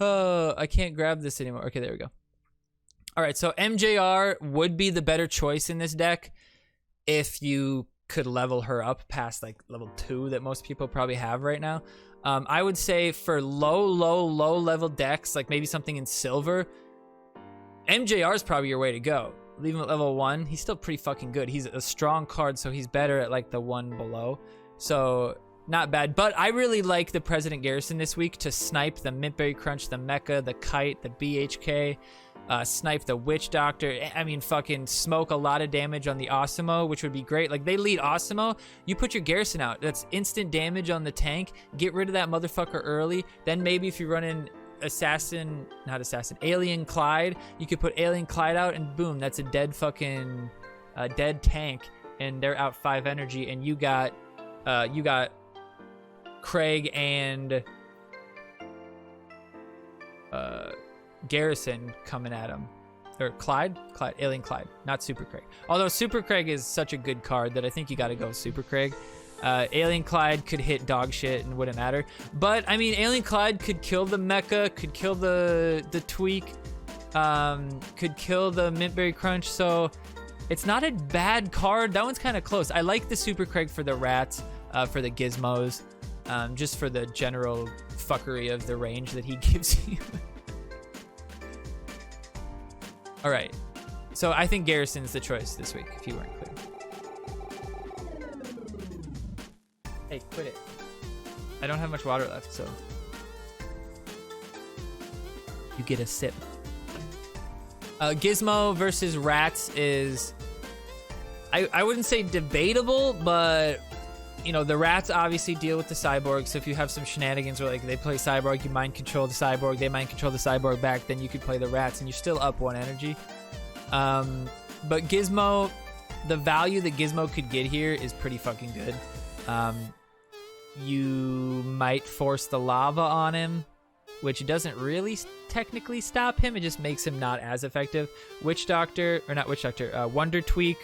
Oh, I can't grab this anymore. Okay, there we go. All right, so MJR would be the better choice in this deck if you could level her up past like level 2 that most people probably have right now. I would say for low level decks, like maybe something in silver, MJR is probably your way to go. Leave him at level 1. He's still pretty fucking good. He's a strong card, so he's better at like the one below. So not bad. But I really like the President Garrison this week to snipe the Mintberry Crunch, the Mecha, the Kite, the BHK, snipe the Witch Doctor. I mean, fucking smoke a lot of damage on the Osimo, which would be great. Like, they lead Osimo, you put your Garrison out. That's instant damage on the tank. Get rid of that motherfucker early. Then maybe if you run in Alien Clyde, you could put Alien Clyde out, and boom, that's a dead fucking dead tank, and they're out 5 energy, and you got Craig and Garrison coming at him. Or Clyde, Alien Clyde, not Super Craig. Although Super Craig is such a good card that I think you got to go Super Craig. Alien Clyde could hit dog shit and wouldn't matter. But I mean, Alien Clyde could kill the Mecha, could kill the Tweak, could kill the Mintberry Crunch. So it's not a bad card. That one's kind of close. I like the Super Craig for the rats, for the gizmos, just for the general fuckery of the range that he gives you. All right, so I think Garrison's the choice this week, if you weren't clear. Hey, quit it. I don't have much water left, so you get a sip. Gizmo versus Rats is, I wouldn't say debatable, but you know, the Rats obviously deal with the Cyborg, so if you have some shenanigans where like they play Cyborg, you mind control the Cyborg, they mind control the Cyborg back, then you could play the Rats and you're still up 1 energy. But Gizmo, the value that Gizmo could get here is pretty fucking good. You might force the lava on him, which doesn't really technically stop him, it just makes him not as effective. Witch Doctor, or not Witch Doctor, Wonder Tweak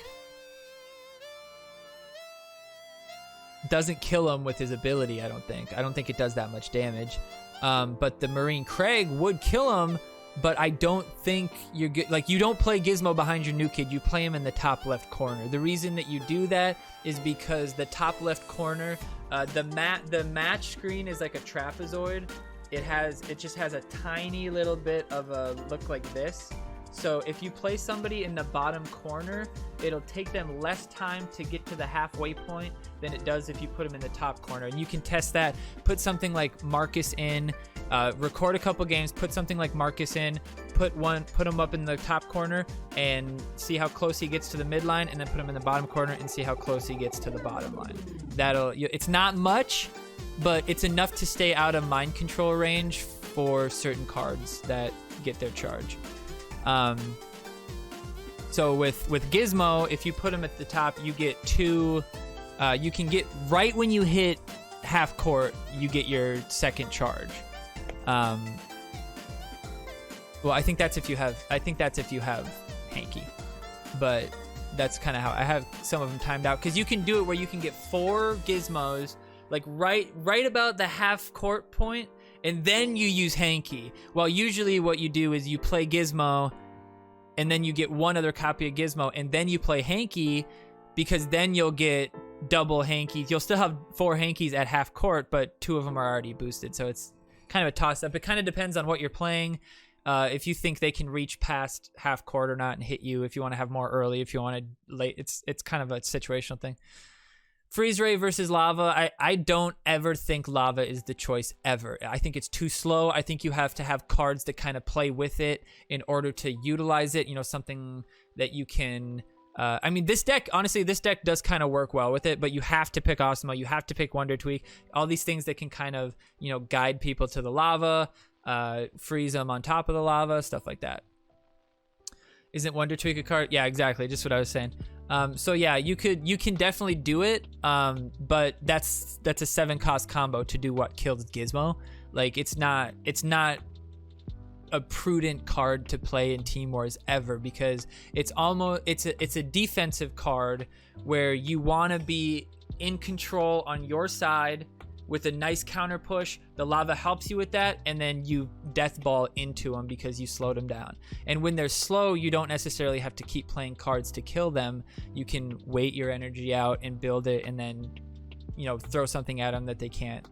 doesn't kill him with his ability, I don't think. I don't think it does that much damage. But the Marine Craig would kill him but I don't think you're good. Like, you don't play Gizmo behind your new kid. You play him in the top left corner. The reason that you do that is because the top left corner, the match screen is like a trapezoid. It just has a tiny little bit of a look like this. So if you play somebody in the bottom corner, it'll take them less time to get to the halfway point than it does if you put them in the top corner. And you can test that. Put something like Marcus in, record a couple games, put something like Marcus in, put him up in the top corner and see how close he gets to the midline, and then put him in the bottom corner and see how close he gets to the bottom line. It's not much, but it's enough to stay out of mind control range for certain cards that get their charge. So with Gizmo, if you put him at the top, you get two. You can get right when you hit half court, you get your second charge. Well, I think that's if you have Hanky, but that's kind of how I have some of them timed out, because you can do it where you can get 4 Gizmos like right about the half court point, and then you use Hanky. Well, usually what you do is you play Gizmo, and then you get one other copy of Gizmo, and then you play Hanky, because then you'll get double Hankies. You'll still have 4 Hankies at half court, but 2 of them are already boosted, so it's kind of a toss-up. It kind of depends on what you're playing. If you think they can reach past half court or not and hit you, if you want to have more early, if you want to late, it's kind of a situational thing. Freeze Ray versus Lava. I don't ever think Lava is the choice ever. I think it's too slow. I think you have to have cards that kind of play with it in order to utilize it. You know, something that you can... I mean, this deck does kind of work well with it, but you have to pick Osmo. You have to pick Wonder Tweak. All these things that can kind of, you know, guide people to the lava, freeze them on top of the lava, stuff like that. Isn't Wonder Tweak a card? Yeah, exactly. Just what I was saying. So yeah, you can definitely do it, but that's a 7 cost combo to do what kills Gizmo. Like, it's not a prudent card to play in Team Wars ever, because it's a defensive card where you want to be in control on your side with a nice counter push. The lava helps you with that, and then you death ball into them because you slowed them down. And when they're slow, you don't necessarily have to keep playing cards to kill them. You can wait your energy out and build it, and then, you know, throw something at them that they can't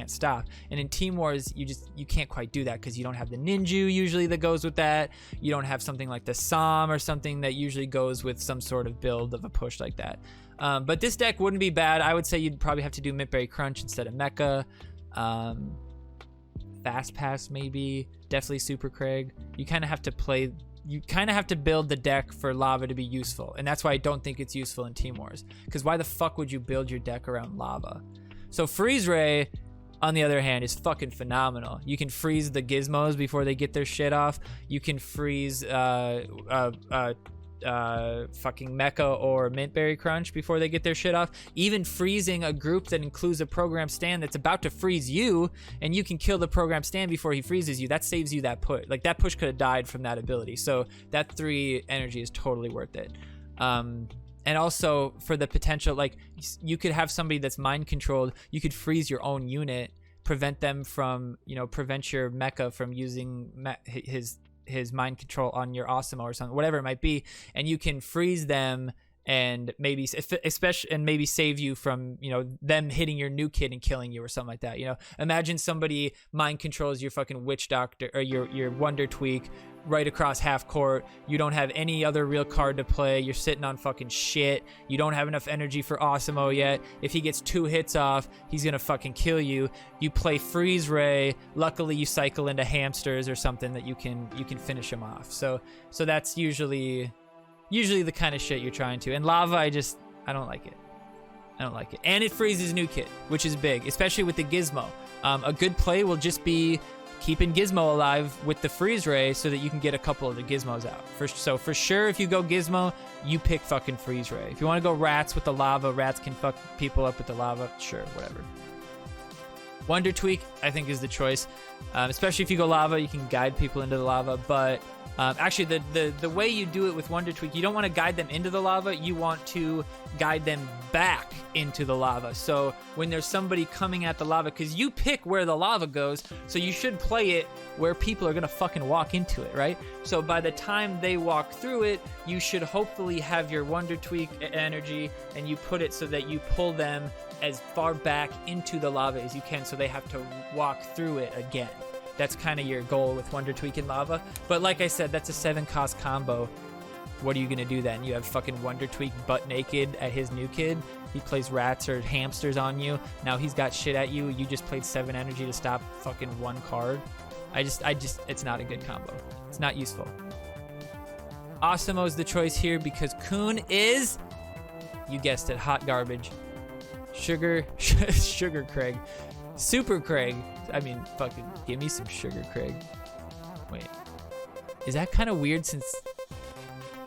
stop. And in Team Wars, you can't quite do that because you don't have the Ninju usually that goes with that. You don't have something like the Som or something that usually goes with some sort of build of a push like that. But this deck wouldn't be bad. I would say you'd probably have to do Mintberry Crunch instead of Mecha. Fast Pass maybe. Definitely Super Craig. You kind of have to build the deck for Lava to be useful. And that's why I don't think it's useful in Team Wars. Because why the fuck would you build your deck around Lava? So Freeze Ray, on the other hand, is fucking phenomenal. You can freeze the Gizmos before they get their shit off. You can freeze fucking Mecha or Mintberry Crunch before they get their shit off. Even freezing a group that includes a program stand that's about to freeze you, and you can kill the program stand before he freezes you. That saves you that push. Like, that push could have died from that ability. So that 3 energy is totally worth it. And also for the potential, like, you could have somebody that's mind controlled. You could freeze your own unit, prevent them from, you know, prevent your mecha from using his mind control on your Osmo or something, whatever it might be. And you can freeze them and maybe save you from, you know, them hitting your new kid and killing you or something like that. You know, imagine somebody mind controls your fucking Witch Doctor or your Wonder Tweak right across half court. You don't have any other real card to play. You're sitting on fucking shit. You don't have enough energy for Osmo yet. If he gets 2 hits off, he's gonna fucking kill you. You play Freeze Ray. Luckily, you cycle into hamsters or something that you can finish him off. So that's usually the kind of shit you're trying to. And Lava, I don't like it. And it freezes new kid, which is big, especially with the Gizmo. A good play will just be keeping Gizmo alive with the Freeze Ray so that you can get a couple of the Gizmos out. So for sure, if you go Gizmo, you pick fucking Freeze Ray. If you want to go Rats with the Lava, Rats can fuck people up with the Lava. Sure, whatever. Wonder Tweak, I think, is the choice. Especially if you go Lava, you can guide people into the Lava. But Actually, the way you do it with Wonder Tweak, you don't want to guide them into the lava. You want to guide them back into the lava. So when there's somebody coming at the lava, because you pick where the lava goes, so you should play it where people are going to fucking walk into it, right? So by the time they walk through it, you should hopefully have your Wonder Tweak energy, and you put it so that you pull them as far back into the lava as you can, so they have to walk through it again. That's kind of your goal with Wonder Tweak and lava. But like I said, that's a 7-cost combo. What are you going to do then? You have fucking Wonder Tweak butt naked at his new kid. He plays rats or hamsters on you. Now he's got shit at you. You just played 7 energy to stop fucking 1 card. It's not a good combo. It's not useful. Osimo's the choice here because Kun is, you guessed it, hot garbage. Sugar Craig. Super Craig. I mean, fucking give me some Sugar Craig. Wait. Is that kind of weird since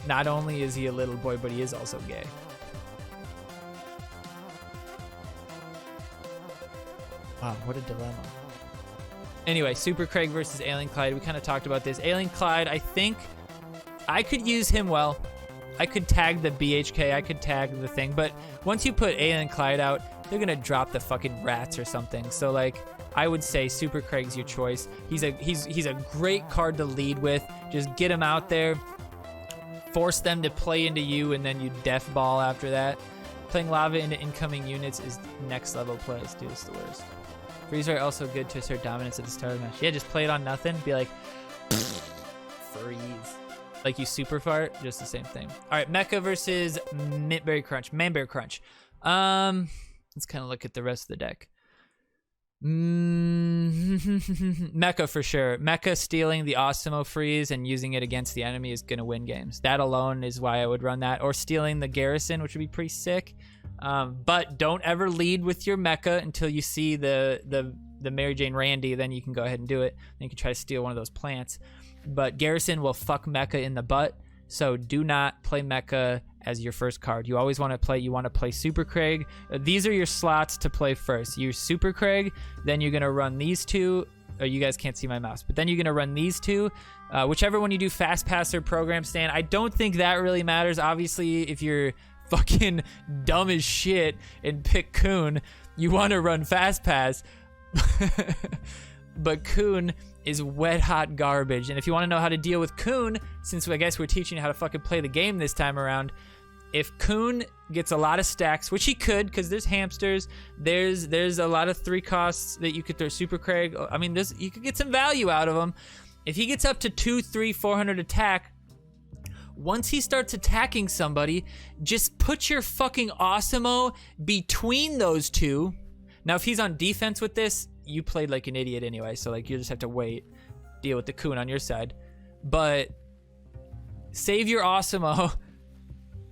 not only is he a little boy, but he is also gay? Wow, what a dilemma. Anyway, Super Craig versus Alien Clyde. We kind of talked about this. Alien Clyde, I think I could use him well. I could tag the BHK. I could tag the thing. But once you put Alien Clyde out, they're going to drop the fucking rats or something. So, like, I would say Super Craig's your choice. He's a great card to lead with. Just get him out there. Force them to play into you, and then you death ball after that. Playing lava into incoming units is next level plays. Dude, it's the worst. Freeze are also good to assert dominance at the start of the match. Yeah, just play it on nothing. Be like, freeze. Like you super fart, just the same thing. All right, Mecha versus Mintberry Crunch. Manberry Crunch. Let's kind of look at the rest of the deck. Mecha for sure. Mecha stealing the Osimo freeze and using it against the enemy is gonna win games. That alone is why I would run that. Or stealing the Garrison, which would be pretty sick. But don't ever lead with your Mecha until you see the Mary Jane Randy. Then you can go ahead and do it. Then you can try to steal one of those plants. But Garrison will fuck Mecha in the butt. So do not play Mecha as your first card. You always want to play Super Craig. These are your slots to play first. Your Super Craig, then you're going to run these two. Oh, you guys can't see my mouse, but then you're going to run these two. Whichever one you do, Fast Pass or Program Stand. I don't think that really matters. Obviously, if you're fucking dumb as shit and pick Kun, you want to run Fast Pass. But Kun is wet hot garbage. And if you want to know how to deal with Kun, since I guess we're teaching you how to fucking play the game this time around, if Kun gets a lot of stacks, which he could, because there's hamsters, there's a lot of 3 costs that you could throw Super Craig. I mean, you could get some value out of him. If he gets up to 200, 300, 400 attack, once he starts attacking somebody, just put your fucking Osimo between those two. Now, if he's on defense with this, you played like an idiot anyway, so like you just have to wait, deal with the Kun on your side. But save your Osimo.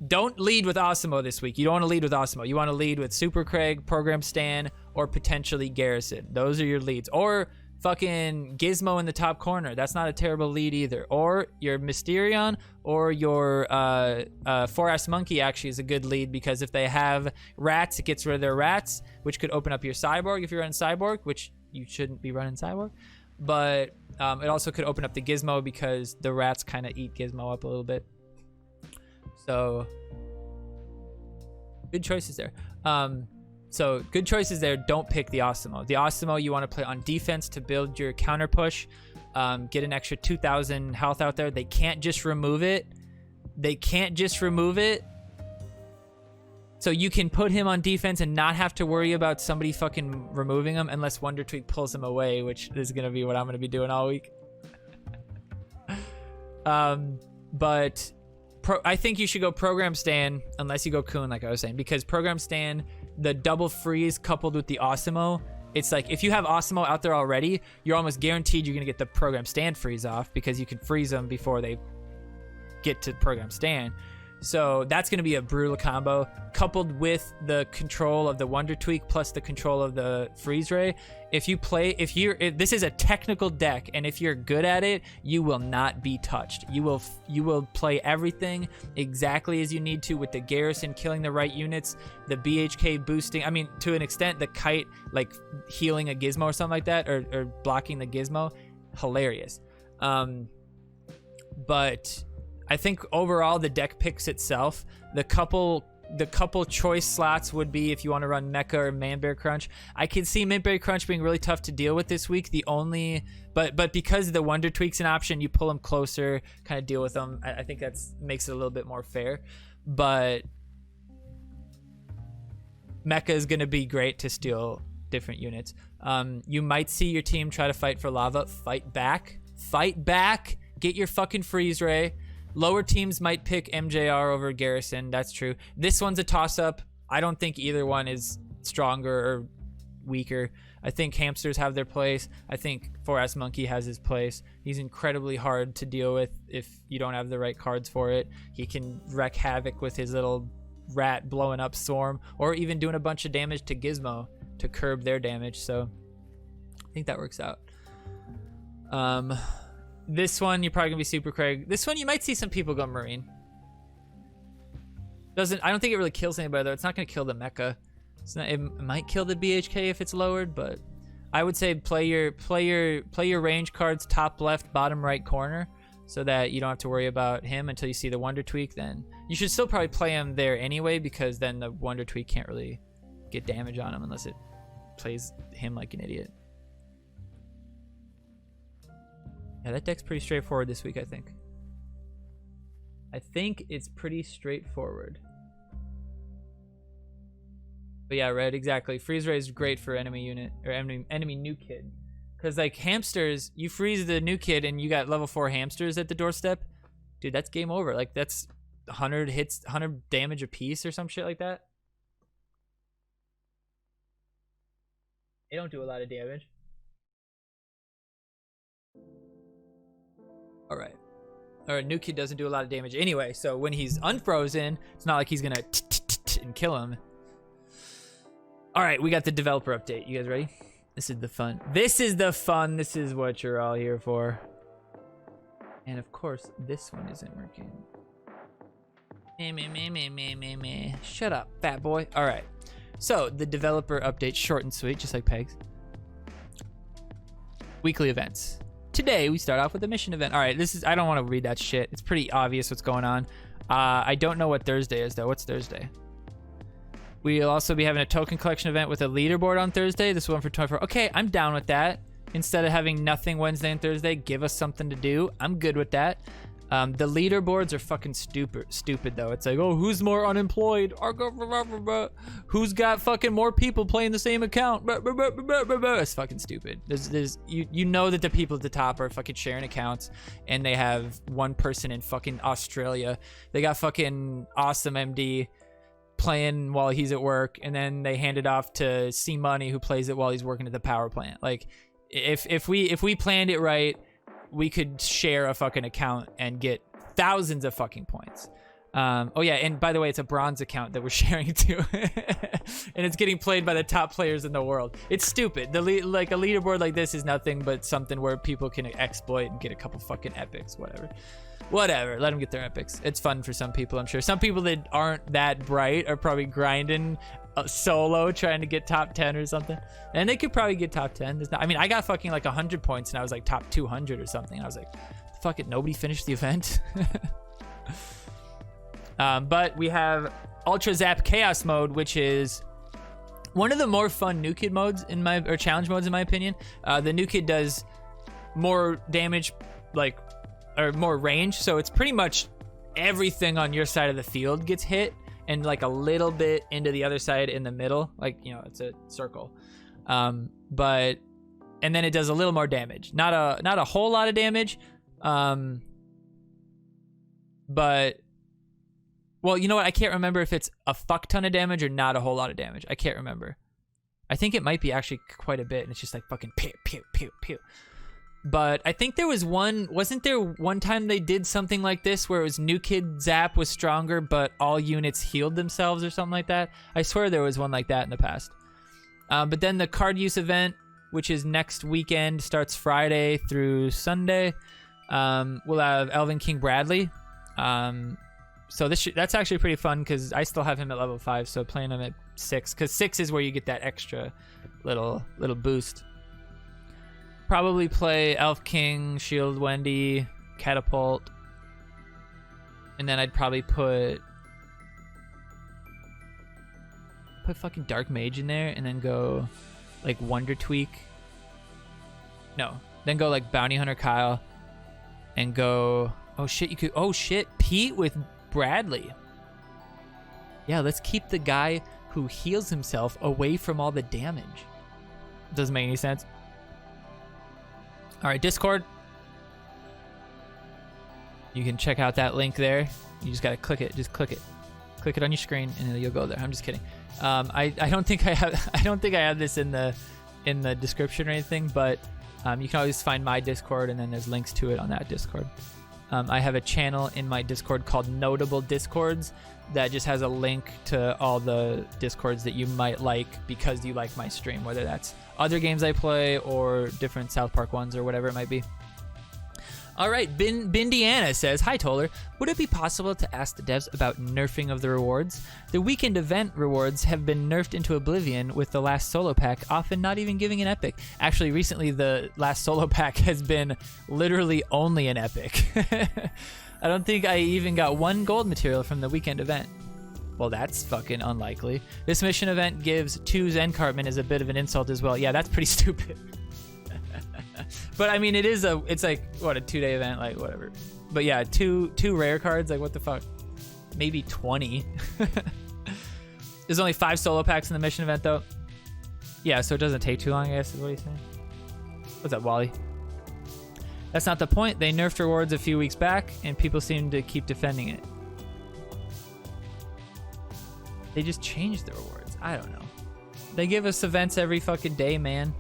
Don't lead with Osimo this week. You don't want to lead with Osimo. You want to lead with Super Craig, Program Stan, or potentially Garrison. Those are your leads. Or fucking Gizmo in the top corner. That's not a terrible lead either. Or your Mysterion or your 4S Monkey actually is a good lead, because if they have rats, it gets rid of their rats, which could open up your Cyborg if you're running Cyborg, which you shouldn't be running Cyborg. But it also could open up the Gizmo, because the rats kind of eat Gizmo up a little bit. So good choices there. Don't pick the Osimo. The Osimo you want to play on defense to build your counter push. Get an extra 2,000 health out there. They can't just remove it. So you can put him on defense and not have to worry about somebody fucking removing him, unless Wonder Tweak pulls him away, which is going to be what I'm going to be doing all week. But I think you should go Program Stan, unless you go Kun, like I was saying, because Program Stan, the double freeze coupled with the Osimo, it's like if you have Osimo out there already, you're almost guaranteed you're going to get the Program Stand freeze off, because you can freeze them before they get to Program Stand. So that's going to be a brutal combo, coupled with the control of the Wonder Tweak plus the control of the Freeze Ray. If this is a technical deck, and if you're good at it, you will not be touched. You will play everything exactly as you need to, with the Garrison killing the right units, the BHK boosting. I mean, to an extent, the Kite like healing a Gizmo or something like that, or blocking the Gizmo. Hilarious. but I think overall the deck picks itself. The couple choice slots would be if you want to run Mecha or Manbear Crunch. I could see Manbear Crunch being really tough to deal with this week. But because the Wonder Tweak's an option, you pull them closer, kind of deal with them. I think that's makes it a little bit more fair. But Mecha is going to be great to steal different units. You might see your team try to fight for lava. Fight back. Get your fucking freeze ray. Lower teams might pick MJR over Garrison. That's true. This one's a toss-up. I don't think either one is stronger or weaker. I think hamsters have their place. I think 4S Monkey has his place. He's incredibly hard to deal with if you don't have the right cards for it. He can wreak havoc with his little rat blowing up Swarm, or even doing a bunch of damage to Gizmo to curb their damage. So I think that works out. This one, you're probably gonna be Super Craig. This one, you might see some people go Marine. I don't think it really kills anybody though. It's not gonna kill the Mecha. It might kill the BHK if it's lowered, but I would say play your range cards top left, bottom right corner, so that you don't have to worry about him until you see the Wonder Tweak. Then you should still probably play him there anyway, because then the Wonder Tweak can't really get damage on him unless it plays him like an idiot. Yeah, that deck's pretty straightforward this week, I think. I think it's pretty straightforward. But yeah, Red, exactly. Freeze Ray is great for enemy unit, or enemy new kid. Because, like, hamsters, you freeze the new kid and you got level 4 hamsters at the doorstep. Dude, that's game over. Like, that's 100 hits, 100 damage a piece or some shit like that. They don't do a lot of damage. Alright. Alright, new kid doesn't do a lot of damage anyway, so when he's unfrozen, it's not like he's gonna and kill him. Alright, we got the developer update. You guys ready? This is the fun. This is the fun. This is what you're all here for. And of course, this one isn't working. Shut up, fat boy. Alright. So, the developer update, short and sweet, just like Pegs. Weekly events. Today, we start off with a mission event. All right, I don't want to read that shit. It's pretty obvious what's going on. I don't know what Thursday is, though. What's Thursday? We'll also be having a token collection event with a leaderboard on Thursday. This one for 24. Okay, I'm down with that. Instead of having nothing Wednesday and Thursday, give us something to do. I'm good with that. The leaderboards are fucking stupid though. It's like, oh, who's more unemployed? Who's got fucking more people playing the same account? It's fucking stupid. You know that the people at the top are fucking sharing accounts, and they have one person in fucking Australia. They got fucking Awesome MD playing while he's at work, and then they hand it off to C Money, who plays it while he's working at the power plant. Like, if we planned it right, we could share a fucking account and get thousands of fucking points. Oh yeah, and by the way, it's a bronze account that we're sharing too. And it's getting played by the top players in the world. It's stupid. Like a leaderboard like this is nothing but something where people can exploit and get a couple fucking epics, whatever. Let them get their epics. It's fun for some people, I'm sure. Some people that aren't that bright are probably grinding solo, trying to get top 10 or something, and they could probably get top 10. I mean, I got fucking like 100 points and I was like top 200 or something. I was like, fuck it, nobody finished the event. But we have Ultra Zap Chaos mode, which is one of the more fun new kid modes or challenge modes in my opinion. The new kid does more damage, or more range, so it's pretty much everything on your side of the field gets hit, and like a little bit into the other side in the middle, like, you know, it's a circle. And then it does a little more damage, not a whole lot of damage, but, well, you know what, I can't remember if it's a fuck ton of damage or not a whole lot of damage. I can't remember. I think it might be actually quite a bit, and it's just like fucking pew pew pew pew. But I think there was wasn't there one time they did something like this where it was new kid zap was stronger, but all units healed themselves or something like that? I swear there was one like that in the past. But then the card use event, which is next weekend, starts Friday through Sunday. We'll have Elven King Bradley. So that's actually pretty fun because I still have him at level 5, so playing him at 6, because 6 is where you get that extra little boost. Probably play Elf King, Shield Wendy, Catapult, And then I'd probably put fucking Dark Mage in there, and then go like Wonder Tweak. No, then go like Bounty Hunter Kyle, and go. Oh shit, you could. Oh shit, Pete with Bradley. Yeah, let's keep the guy who heals himself away from all the damage. Doesn't make any sense. All right, Discord. You can check out that link there. You just gotta click it. Just click it. Click it on your screen, and then you'll go there. I'm just kidding. I don't think I have this in the description or anything, but you can always find my Discord, and then there's links to it on that Discord. I have a channel in my Discord called Notable Discords that just has a link to all the Discords that you might like because you like my stream, whether that's other games I play or different South Park ones or whatever it might be. All right, Bindiana says, "Hi, Toller. Would it be possible to ask the devs about nerfing of the rewards? The weekend event rewards have been nerfed into oblivion with the last solo pack, often not even giving an epic. Actually, recently, the last solo pack has been literally only an epic. I don't think I even got one gold material from the weekend event. Well, that's fucking unlikely. This mission event gives 2 Zen Cartman is a bit of an insult as well. Yeah, that's pretty stupid." But I mean, it's like, what, a 2-day event, like whatever. But yeah, two rare cards, like what the fuck? Maybe 20. There's only 5 solo packs in the mission event though. Yeah, so it doesn't take too long, I guess is what he's saying. What's up, Wally? That's not the point. They nerfed rewards a few weeks back and people seem to keep defending it. They just changed the rewards. I don't know. They give us events every fucking day, man.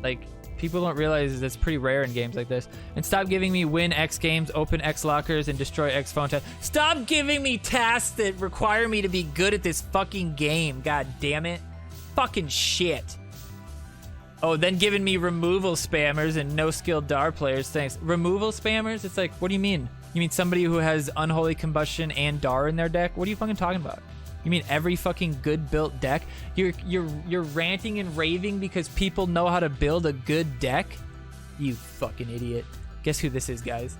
Like, people don't realize that's pretty rare in games like this. And stop giving me win X games, open X lockers, and destroy X phone tasks. Stop giving me tasks that require me to be good at this fucking game. God damn it. Fucking shit. Oh, then giving me removal spammers and no-skilled DAR players. Thanks. Removal spammers? It's like, what do you mean? You mean somebody who has Unholy Combustion and DAR in their deck? What are you fucking talking about? You mean every fucking good built deck? You're ranting and raving because people know how to build a good deck? You fucking idiot. Guess who this is, guys?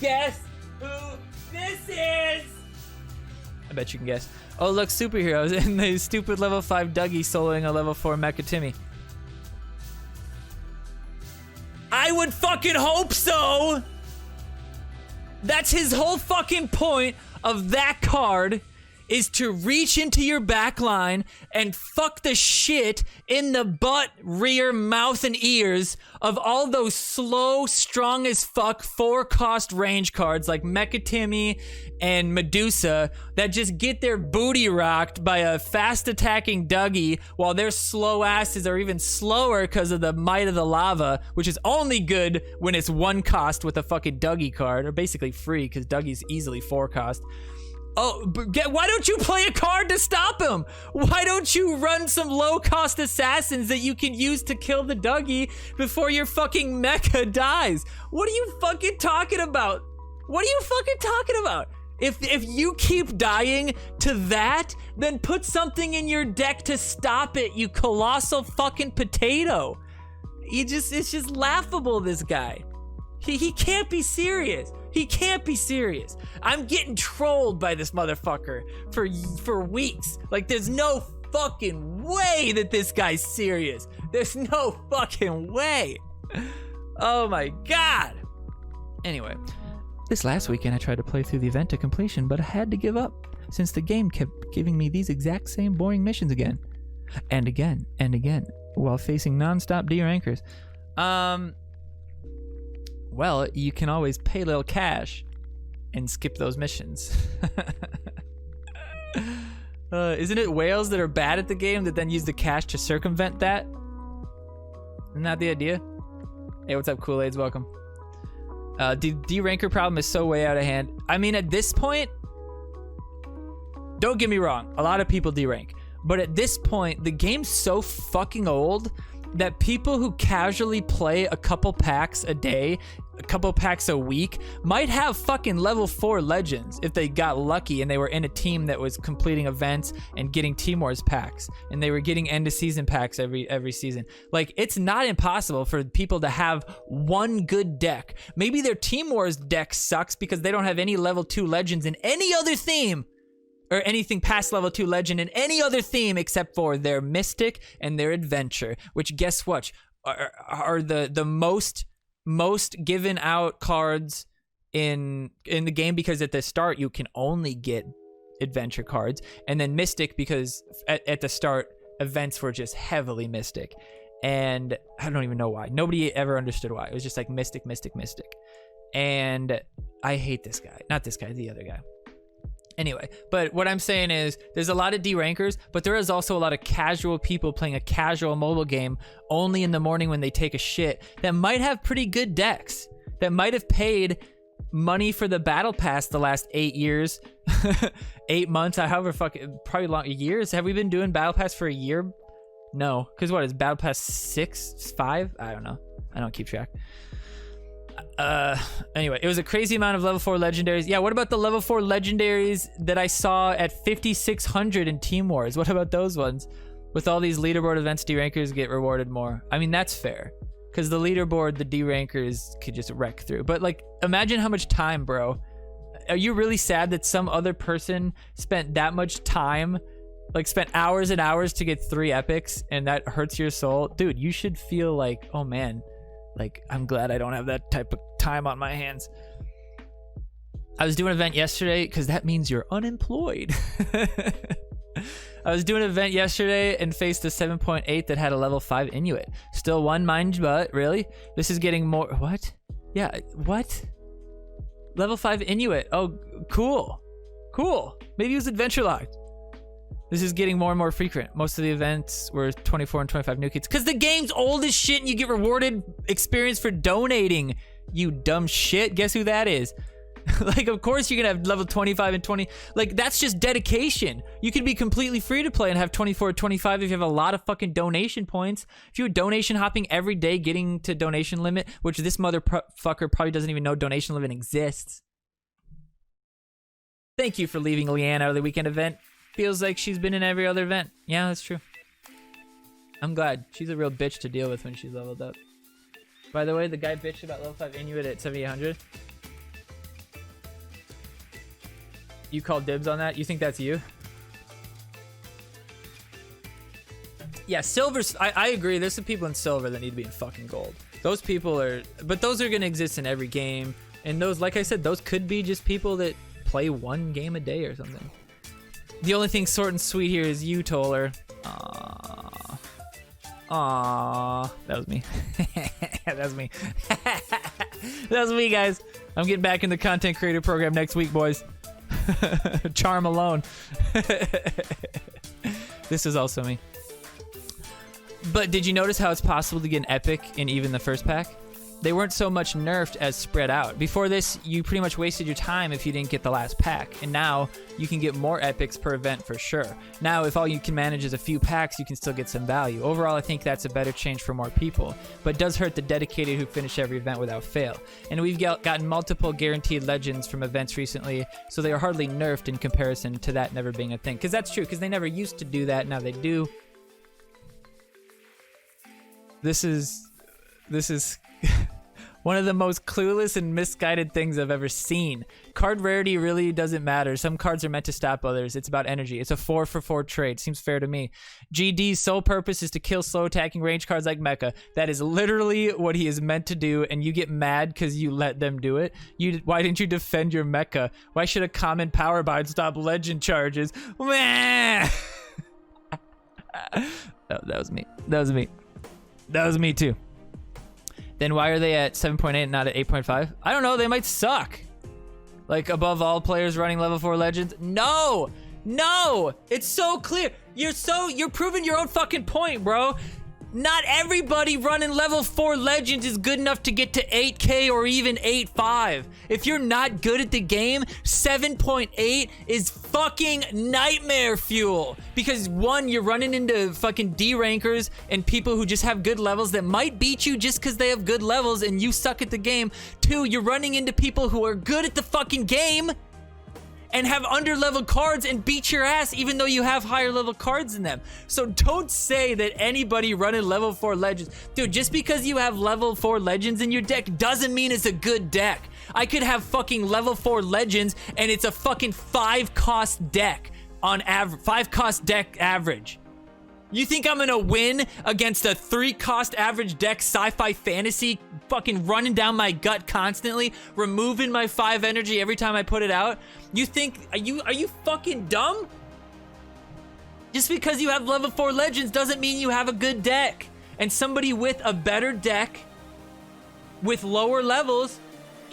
Guess who this is? I bet you can guess. Oh, look, superheroes and the stupid level 5 Dougie soloing a level 4 Mecha Timmy. I would fucking hope so! That's his whole fucking point of that card, is to reach into your back line and fuck the shit in the butt, rear, mouth, and ears of all those slow, strong as fuck 4-cost range cards like Mecha Timmy and Medusa that just get their booty rocked by a fast-attacking Dougie while their slow asses are even slower because of the might of the lava, which is only good when it's 1 cost with a fucking Dougie card, or basically free because Dougie's easily 4-cost. Oh, why don't you play a card to stop him? Why don't you run some low-cost assassins that you can use to kill the Dougie before your fucking mecha dies? What are you fucking talking about? What are you fucking talking about? If you keep dying to that, then put something in your deck to stop it, you colossal fucking potato. It's just laughable, this guy. He can't be serious. He can't be serious. I'm getting trolled by this motherfucker for weeks. Like, there's no fucking way that this guy's serious. There's no fucking way. Oh my god. Anyway, this last weekend I tried to play through the event to completion, but I had to give up since the game kept giving me these exact same boring missions again and again and again while facing non-stop D-rankers. Well, you can always pay a little cash and skip those missions. Isn't it whales that are bad at the game that then use the cash to circumvent that? Isn't that the idea? Hey, what's up, Kool-Aids? Welcome. The D-ranker problem is so way out of hand. I mean, at this point, don't get me wrong, a lot of people D-rank. But at this point, the game's so fucking old that people who casually play a couple packs a day a couple packs a week might have fucking level 4 legends if they got lucky and they were in a team that was completing events and getting Team Wars packs and they were getting end of season packs every season. Like, it's not impossible for people to have one good deck. Maybe their Team Wars deck sucks because they don't have any level 2 legends in any other theme, or anything past level 2 legend in any other theme except for their Mystic and their Adventure, which, guess what, are the most given out cards in the game, because at the start you can only get Adventure cards, and then Mystic because at the start events were just heavily Mystic, and I don't even know why. Nobody ever understood why. It was just like Mystic, Mystic, Mystic. And I hate this guy. Not this guy, the other guy. Anyway, but what I'm saying is there's a lot of D-rankers, but there is also a lot of casual people playing a casual mobile game only in the morning when they take a shit that might have pretty good decks, that might have paid money for the battle pass the last 8 years, 8 months, however fucking, probably long years. Have we been doing battle pass for a year? No, because what is battle pass 6, 5? I don't know. I don't keep track. Anyway, it was a crazy amount of level 4 legendaries. Yeah, what about the level 4 legendaries that I saw at 5,600 in Team Wars? What about those ones? With all these leaderboard events, D-rankers get rewarded more. I mean, that's fair, because the leaderboard, the D-rankers could just wreck through. But like, imagine how much time, bro. Are you really sad that some other person spent that much time, like spent hours and hours to get 3 epics, and that hurts your soul? Dude, you should feel like, oh man, like, I'm glad I don't have that type of time on my hands. I was doing an event yesterday, because that means you're unemployed. I was doing an event yesterday and faced a 7.8 that had a level 5 Inuit. Still won, mind, but really? This is getting more... What? Yeah, what? Level 5 Inuit. Oh, cool. Cool. Maybe it was adventure locked. This is getting more and more frequent. Most of the events were 24 and 25 new kids. Because the game's old as shit and you get rewarded experience for donating, you dumb shit. Guess who that is? Like, of course you're going to have level 25 and 20. Like, that's just dedication. You can be completely free to play and have 24 or 25 if you have a lot of fucking donation points. If you're donation hopping every day, getting to donation limit, which this motherfucker probably doesn't even know donation limit exists. Thank you for leaving Leanne out of the weekend event. Feels like she's been in every other event. Yeah, that's true. I'm glad. She's a real bitch to deal with when she's leveled up. By the way, the guy bitched about level 5 Inuit at 7,800. You called dibs on that? You think that's you? Yeah, silver's... I agree. There's some people in silver that need to be in fucking gold. Those people are... But those are going to exist in every game. And those, like I said, those could be just people that play one game a day or something. The only thing short and sweet here is you, Toller. Aww. Aww. That was me. That was me. That was me, guys. I'm getting back in the content creator program next week, boys. Charm alone. This is also me. But did you notice how it's possible to get an epic in even the first pack? They weren't so much nerfed as spread out. Before this, you pretty much wasted your time if you didn't get the last pack. And now, you can get more epics per event for sure. Now, if all you can manage is a few packs, you can still get some value. Overall, I think that's a better change for more people. But it does hurt the dedicated who finish every event without fail. And we've gotten multiple guaranteed legends from events recently, so they are hardly nerfed in comparison to that never being a thing. Because that's true, because they never used to do that, now they do. This is one of the most clueless and misguided things I've ever seen. Card rarity really doesn't matter. Some cards are meant to stop others. It's about energy. It's a 4-for-4 trade. Seems fair to me. GD's sole purpose is to kill slow attacking range cards like Mecha. That is literally what he is meant to do, and you get mad because you let them do it. Why didn't you defend your Mecha? Why should a common power bind stop legend charges? That was me. That was me. That was me too. Then why are they at 7.8 and not at 8.5? I don't know. They might suck. Like, above all players running level 4 legends? No! No! It's so clear. You're proving your own fucking point, bro. Not everybody running level 4 Legends is good enough to get to 8K or even 8.5. If you're not good at the game, 7.8 is fucking nightmare fuel. Because one, you're running into fucking D rankers and people who just have good levels that might beat you just because they have good levels and you suck at the game. Two, you're running into people who are good at the fucking game and have under-level cards and beat your ass even though you have higher level cards than them. So don't say that anybody running level 4 Legends. Dude, just because you have level 4 Legends in your deck doesn't mean it's a good deck. I could have fucking level 4 Legends and it's a fucking 5-cost deck on average. 5-cost deck average. You think I'm gonna win against a 3-cost average deck sci-fi fantasy fucking running down my gut constantly, removing my 5 energy every time I put it out? You think, are you fucking dumb? Just because you have level 4 Legends doesn't mean you have a good deck. And somebody with a better deck with lower levels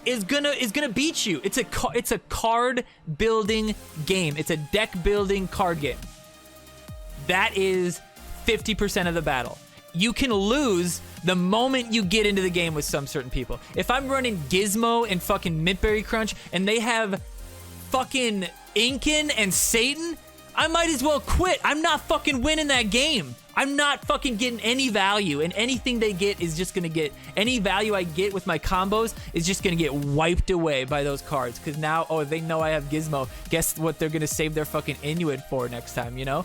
is gonna beat you. It's a card building game. It's a deck building card game. That is 50% of the battle. You can lose the moment you get into the game with some certain people. If I'm running Gizmo and fucking Mintberry Crunch and they have fucking Inkin and Satan, I might as well quit. I'm not fucking winning that game. I'm not fucking getting any value, and anything they get is just gonna get, any value I get with my combos is just gonna get wiped away by those cards. Cause now, oh, they know I have Gizmo. Guess what they're gonna save their fucking Inuit for next time, you know?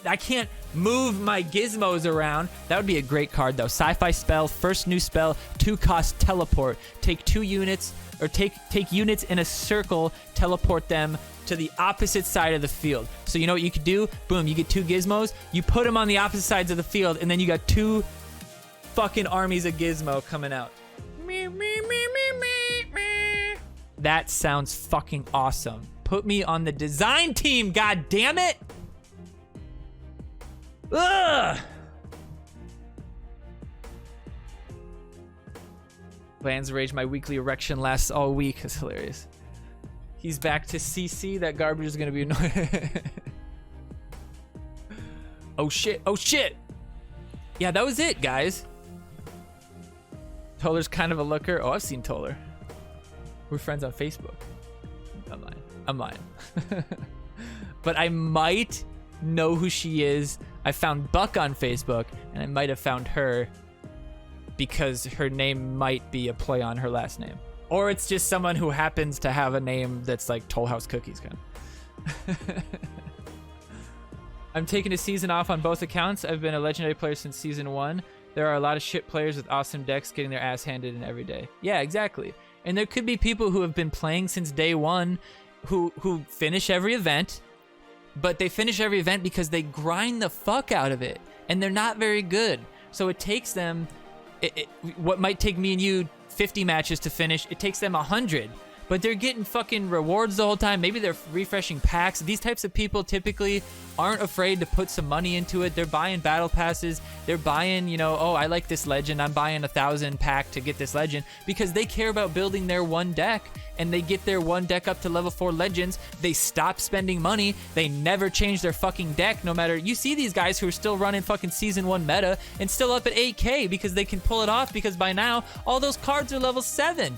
I can't move my Gizmos around. That would be a great card though. Sci-fi spell, first new spell, 2-cost teleport. Take 2 units, or take units in a circle, teleport them to the opposite side of the field. So you know what you could do? Boom, you get 2 Gizmos, you put them on the opposite sides of the field, and then you got 2 fucking armies of Gizmo coming out. That sounds fucking awesome. Put me on the design team, god damn it! Ugh! Glanzer rage, my weekly erection lasts all week. It's hilarious. He's back to CC. That garbage is gonna be annoying. Oh shit, oh shit! Yeah, that was it, guys. Toler's kind of a looker. Oh, I've seen Toler. We're friends on Facebook. I'm lying. But I might know who she is. I found Buck on Facebook, and I might have found her because her name might be a play on her last name. Or it's just someone who happens to have a name that's like Toll House Cookies kind of. I'm taking a season off on both accounts. I've been a legendary player since season 1. There are a lot of shit players with awesome decks getting their ass handed in every day. Yeah, exactly. And there could be people who have been playing since day 1 who finish every event, but they finish every event because they grind the fuck out of it, and they're not very good. So it takes them, what might take me and you 50 matches to finish, it takes them 100. But they're getting fucking rewards the whole time. Maybe they're refreshing packs. These types of people typically aren't afraid to put some money into it. They're buying battle passes. They're buying, you know, oh, I like this legend. I'm buying 1,000 pack to get this legend because they care about building their one deck, and they get their one deck up to level 4 legends. They stop spending money. They never change their fucking deck no matter. You see these guys who are still running fucking season 1 meta and still up at 8K because they can pull it off because by now all those cards are level 7.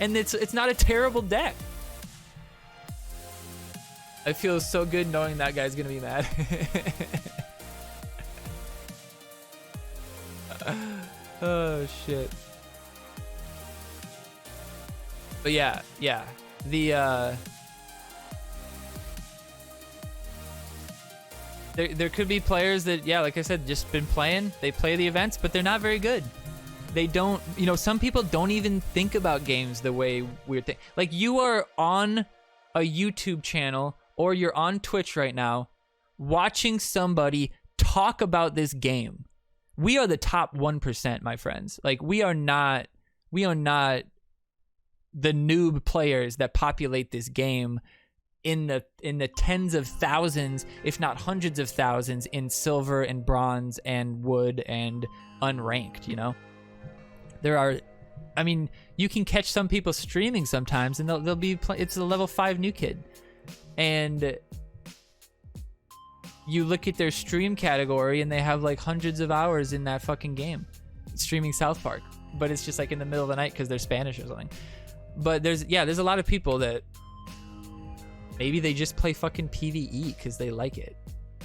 And it's not a terrible deck. I feel so good knowing that guy's gonna be mad. Oh shit. But yeah. The there could be players that, yeah, like I said, just been playing. They play the events, but they're not very good. They don't, you know, some people don't even think about games the way we're thinking. Like, you are on a YouTube channel or you're on Twitch right now watching somebody talk about this game. We are the top 1%, my friends. Like, we are not the noob players that populate this game in the tens of thousands, if not hundreds of thousands, in silver and bronze and wood and unranked, you know? There are, I mean, you can catch some people streaming sometimes and they'll be it's a level 5 new kid. And you look at their stream category and they have like hundreds of hours in that fucking game streaming South Park, but it's just like in the middle of the night because they're Spanish or something. But there's a lot of people that maybe they just play fucking PvE because they like it.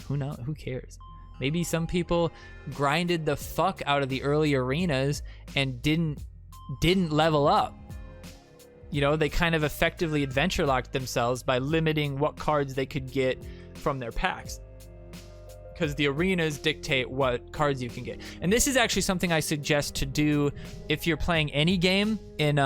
Who knows? Who cares? Maybe some people grinded the fuck out of the early arenas and didn't level up. You know, they kind of effectively adventure locked themselves by limiting what cards they could get from their packs, because the arenas dictate what cards you can get. And this is actually something I suggest to do if you're playing any game in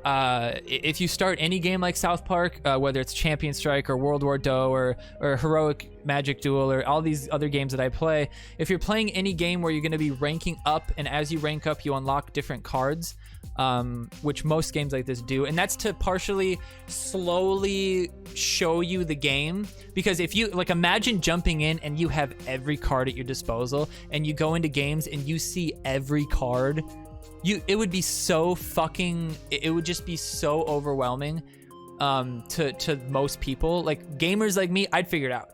if you start any game like South Park, whether it's Champion Strike or World War Do or Heroic Magic Duel or all these other games that I play, if you're playing any game where you're going to be ranking up, and as you rank up you unlock different cards, which most games like this do, and that's to partially slowly show you the game. Because if you like, imagine jumping in and you have every card at your disposal and you go into games and you see every card, it would be so fucking, it would just be so overwhelming to most people. Like gamers like me, I'd figure it out.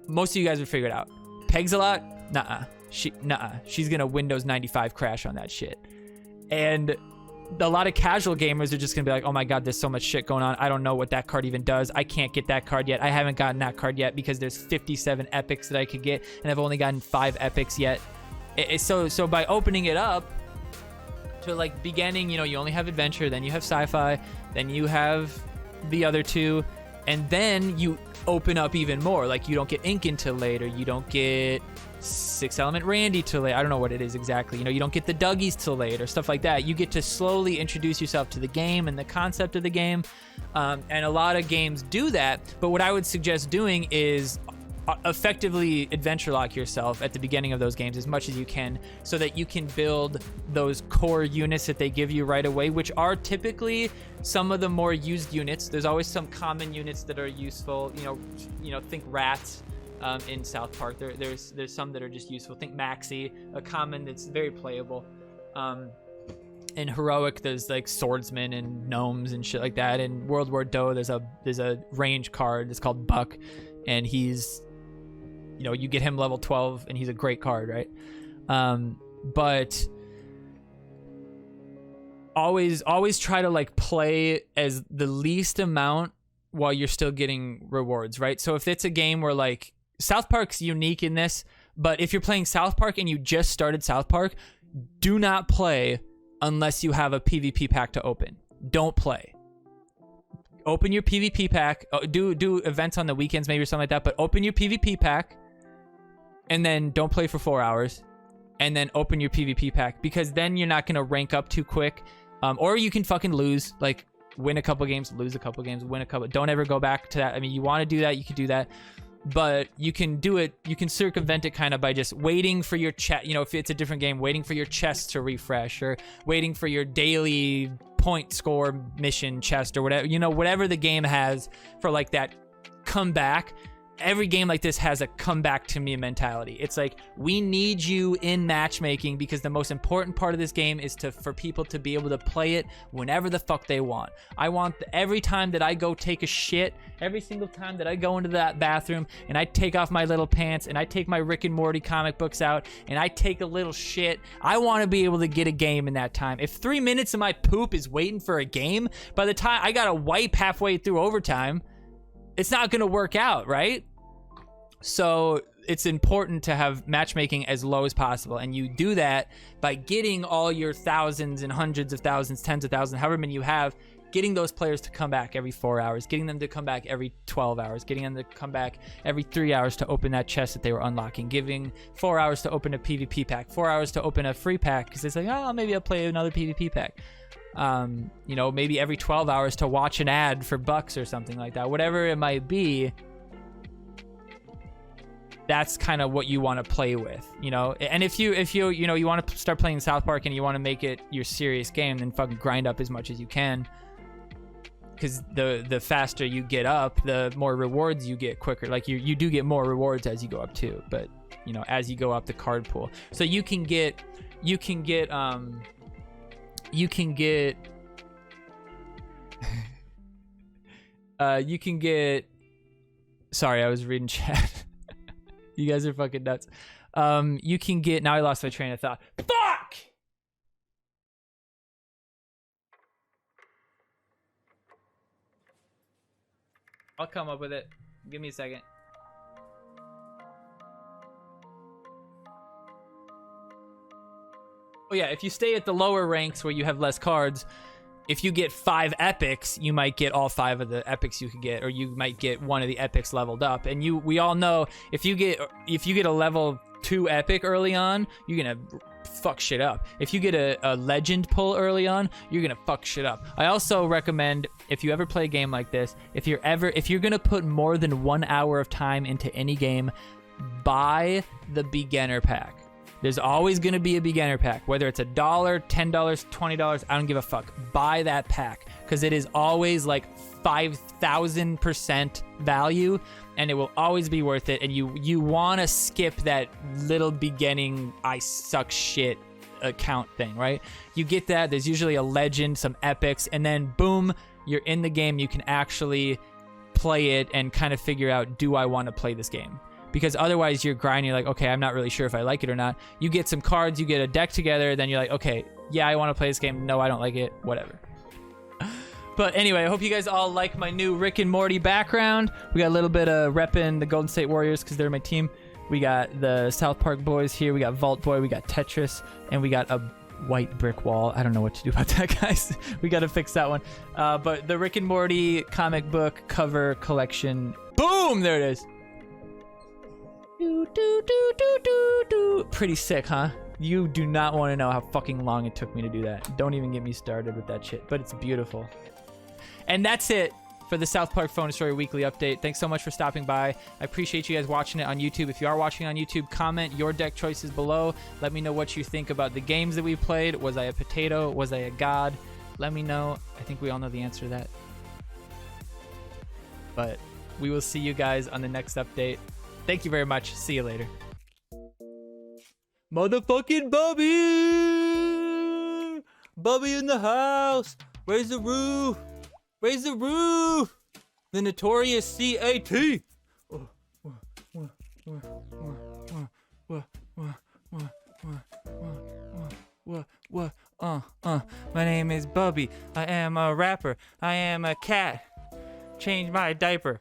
Most of you guys would figure it out. PEGSALOT, nuh-uh. She's gonna Windows 95 crash on that shit. And a lot of casual gamers are just gonna be like, oh my god, there's so much shit going on, I don't know what that card even does, I can't get that card yet, I haven't gotten that card yet because there's 57 epics that I could get and I've only gotten 5 epics yet. So by opening it up to like beginning, you know, you only have adventure, then you have sci-fi, then you have the other two, and then you open up even more. Like you don't get Ink until later, you don't get 6 Element Randy till later, I don't know what it is exactly, you know, you don't get the Dougies till later, stuff like that. You get to slowly introduce yourself to the game and the concept of the game, and a lot of games do that. But what I would suggest doing is effectively adventure lock yourself at the beginning of those games as much as you can, so that you can build those core units that they give you right away, which are typically some of the more used units. There's always some common units that are useful, you know, think rats. In South Park, there's some that are just useful. Think Maxi, a common that's very playable. In Heroic, there's like swordsmen and gnomes and shit like that. In World War Do, there's a range card that's called Buck, and he's, you know, you get him level 12 and he's a great card, right? But always try to like play as the least amount while you're still getting rewards, right? So if it's a game where like South Park's unique in this, but if you're playing South Park and you just started South Park, do not play unless you have a PvP pack to open. Don't play. Open your PvP pack. Do events on the weekends maybe or something like that, but open your PvP pack and then don't play for 4 hours, and then open your PvP pack, because then you're not going to rank up too quick, or you can fucking lose, like win a couple games, lose a couple games, win a couple. Don't ever go back to that. I mean, you want to do that, you can do that, but you can do it, you can circumvent it kind of by just waiting for your chest, you know, if it's a different game, waiting for your chest to refresh, or waiting for your daily point score mission chest, or whatever, you know, whatever the game has for like that comeback. Every game like this has a come back to me mentality. It's like, we need you in matchmaking, because the most important part of this game is for people to be able to play it whenever the fuck they want. I want every time that I go take a shit, every single time that I go into that bathroom and I take off my little pants and I take my Rick and Morty comic books out and I take a little shit, I want to be able to get a game in that time. If 3 minutes of my poop is waiting for a game, by the time I gotta wipe halfway through overtime, it's not going to work out, right? So it's important to have matchmaking as low as possible, and you do that by getting all your thousands and hundreds of thousands, tens of thousands, however many you have, getting those players to come back every 4 hours, getting them to come back every 12 hours, getting them to come back every 3 hours to open that chest that they were unlocking, giving 4 hours to open a PvP pack, 4 hours to open a free pack, because it's like, oh, maybe I'll play another PvP pack. You know, maybe every 12 hours to watch an ad for bucks or something like that. Whatever it might be, that's kind of what you want to play with, you know. And if you you know, you want to start playing South Park and you want to make it your serious game, then fucking grind up as much as you can, because the faster you get up, the more rewards you get quicker. Like you do get more rewards as you go up too, but you know, as you go up the card pool, so you can get Sorry, I was reading chat. You guys are fucking nuts. You can get... Now I lost my train of thought. Fuck! I'll come up with it. Give me a second. Oh yeah, if you stay at the lower ranks where you have less cards, if you get 5 epics, you might get all 5 of the epics you could get, or you might get one of the epics leveled up. And we all know if you get a level 2 epic early on, you're gonna fuck shit up. If you get a legend pull early on, you're gonna fuck shit up. I also recommend, if you ever play a game like this, if you're gonna put more than 1 hour of time into any game, buy the beginner pack. There's always going to be a beginner pack, whether it's $1, $10, $20, I don't give a fuck. Buy that pack, because it is always like 5,000% value, and it will always be worth it. And you want to skip that little beginning I suck shit account thing, right? You get that. There's usually a legend, some epics, and then boom, you're in the game. You can actually play it and kind of figure out, do I want to play this game? Because otherwise you're grinding, you're like, okay, I'm not really sure if I like it or not. You get some cards, you get a deck together, then you're like, okay, yeah, I want to play this game. No, I don't like it, whatever. But anyway, I hope you guys all like my new Rick and Morty background. We got a little bit of repping the Golden State Warriors because they're my team. We got the South Park boys here. We got Vault Boy, we got Tetris, and we got a white brick wall. I don't know what to do about that, guys. We got to fix that one. But the Rick and Morty comic book cover collection. Boom! There it is. Pretty sick, huh? You do not want to know how fucking long it took me to do that. Don't even get me started with that shit, but it's beautiful. And that's it for the South Park Phone Story Weekly Update. Thanks so much for stopping by. I appreciate you guys watching it on YouTube. If you are watching on YouTube, comment your deck choices below. Let me know what you think about the games that we played. Was I a potato? Was I a god? Let me know. I think we all know the answer to that. But we will see you guys on the next update. Thank you very much. See you later. Motherfucking Bubby! Bubby in the house! Where's the roof? Where's the roof? The notorious CAT! My name is Bubby. I am a rapper. I am a cat. Change my diaper.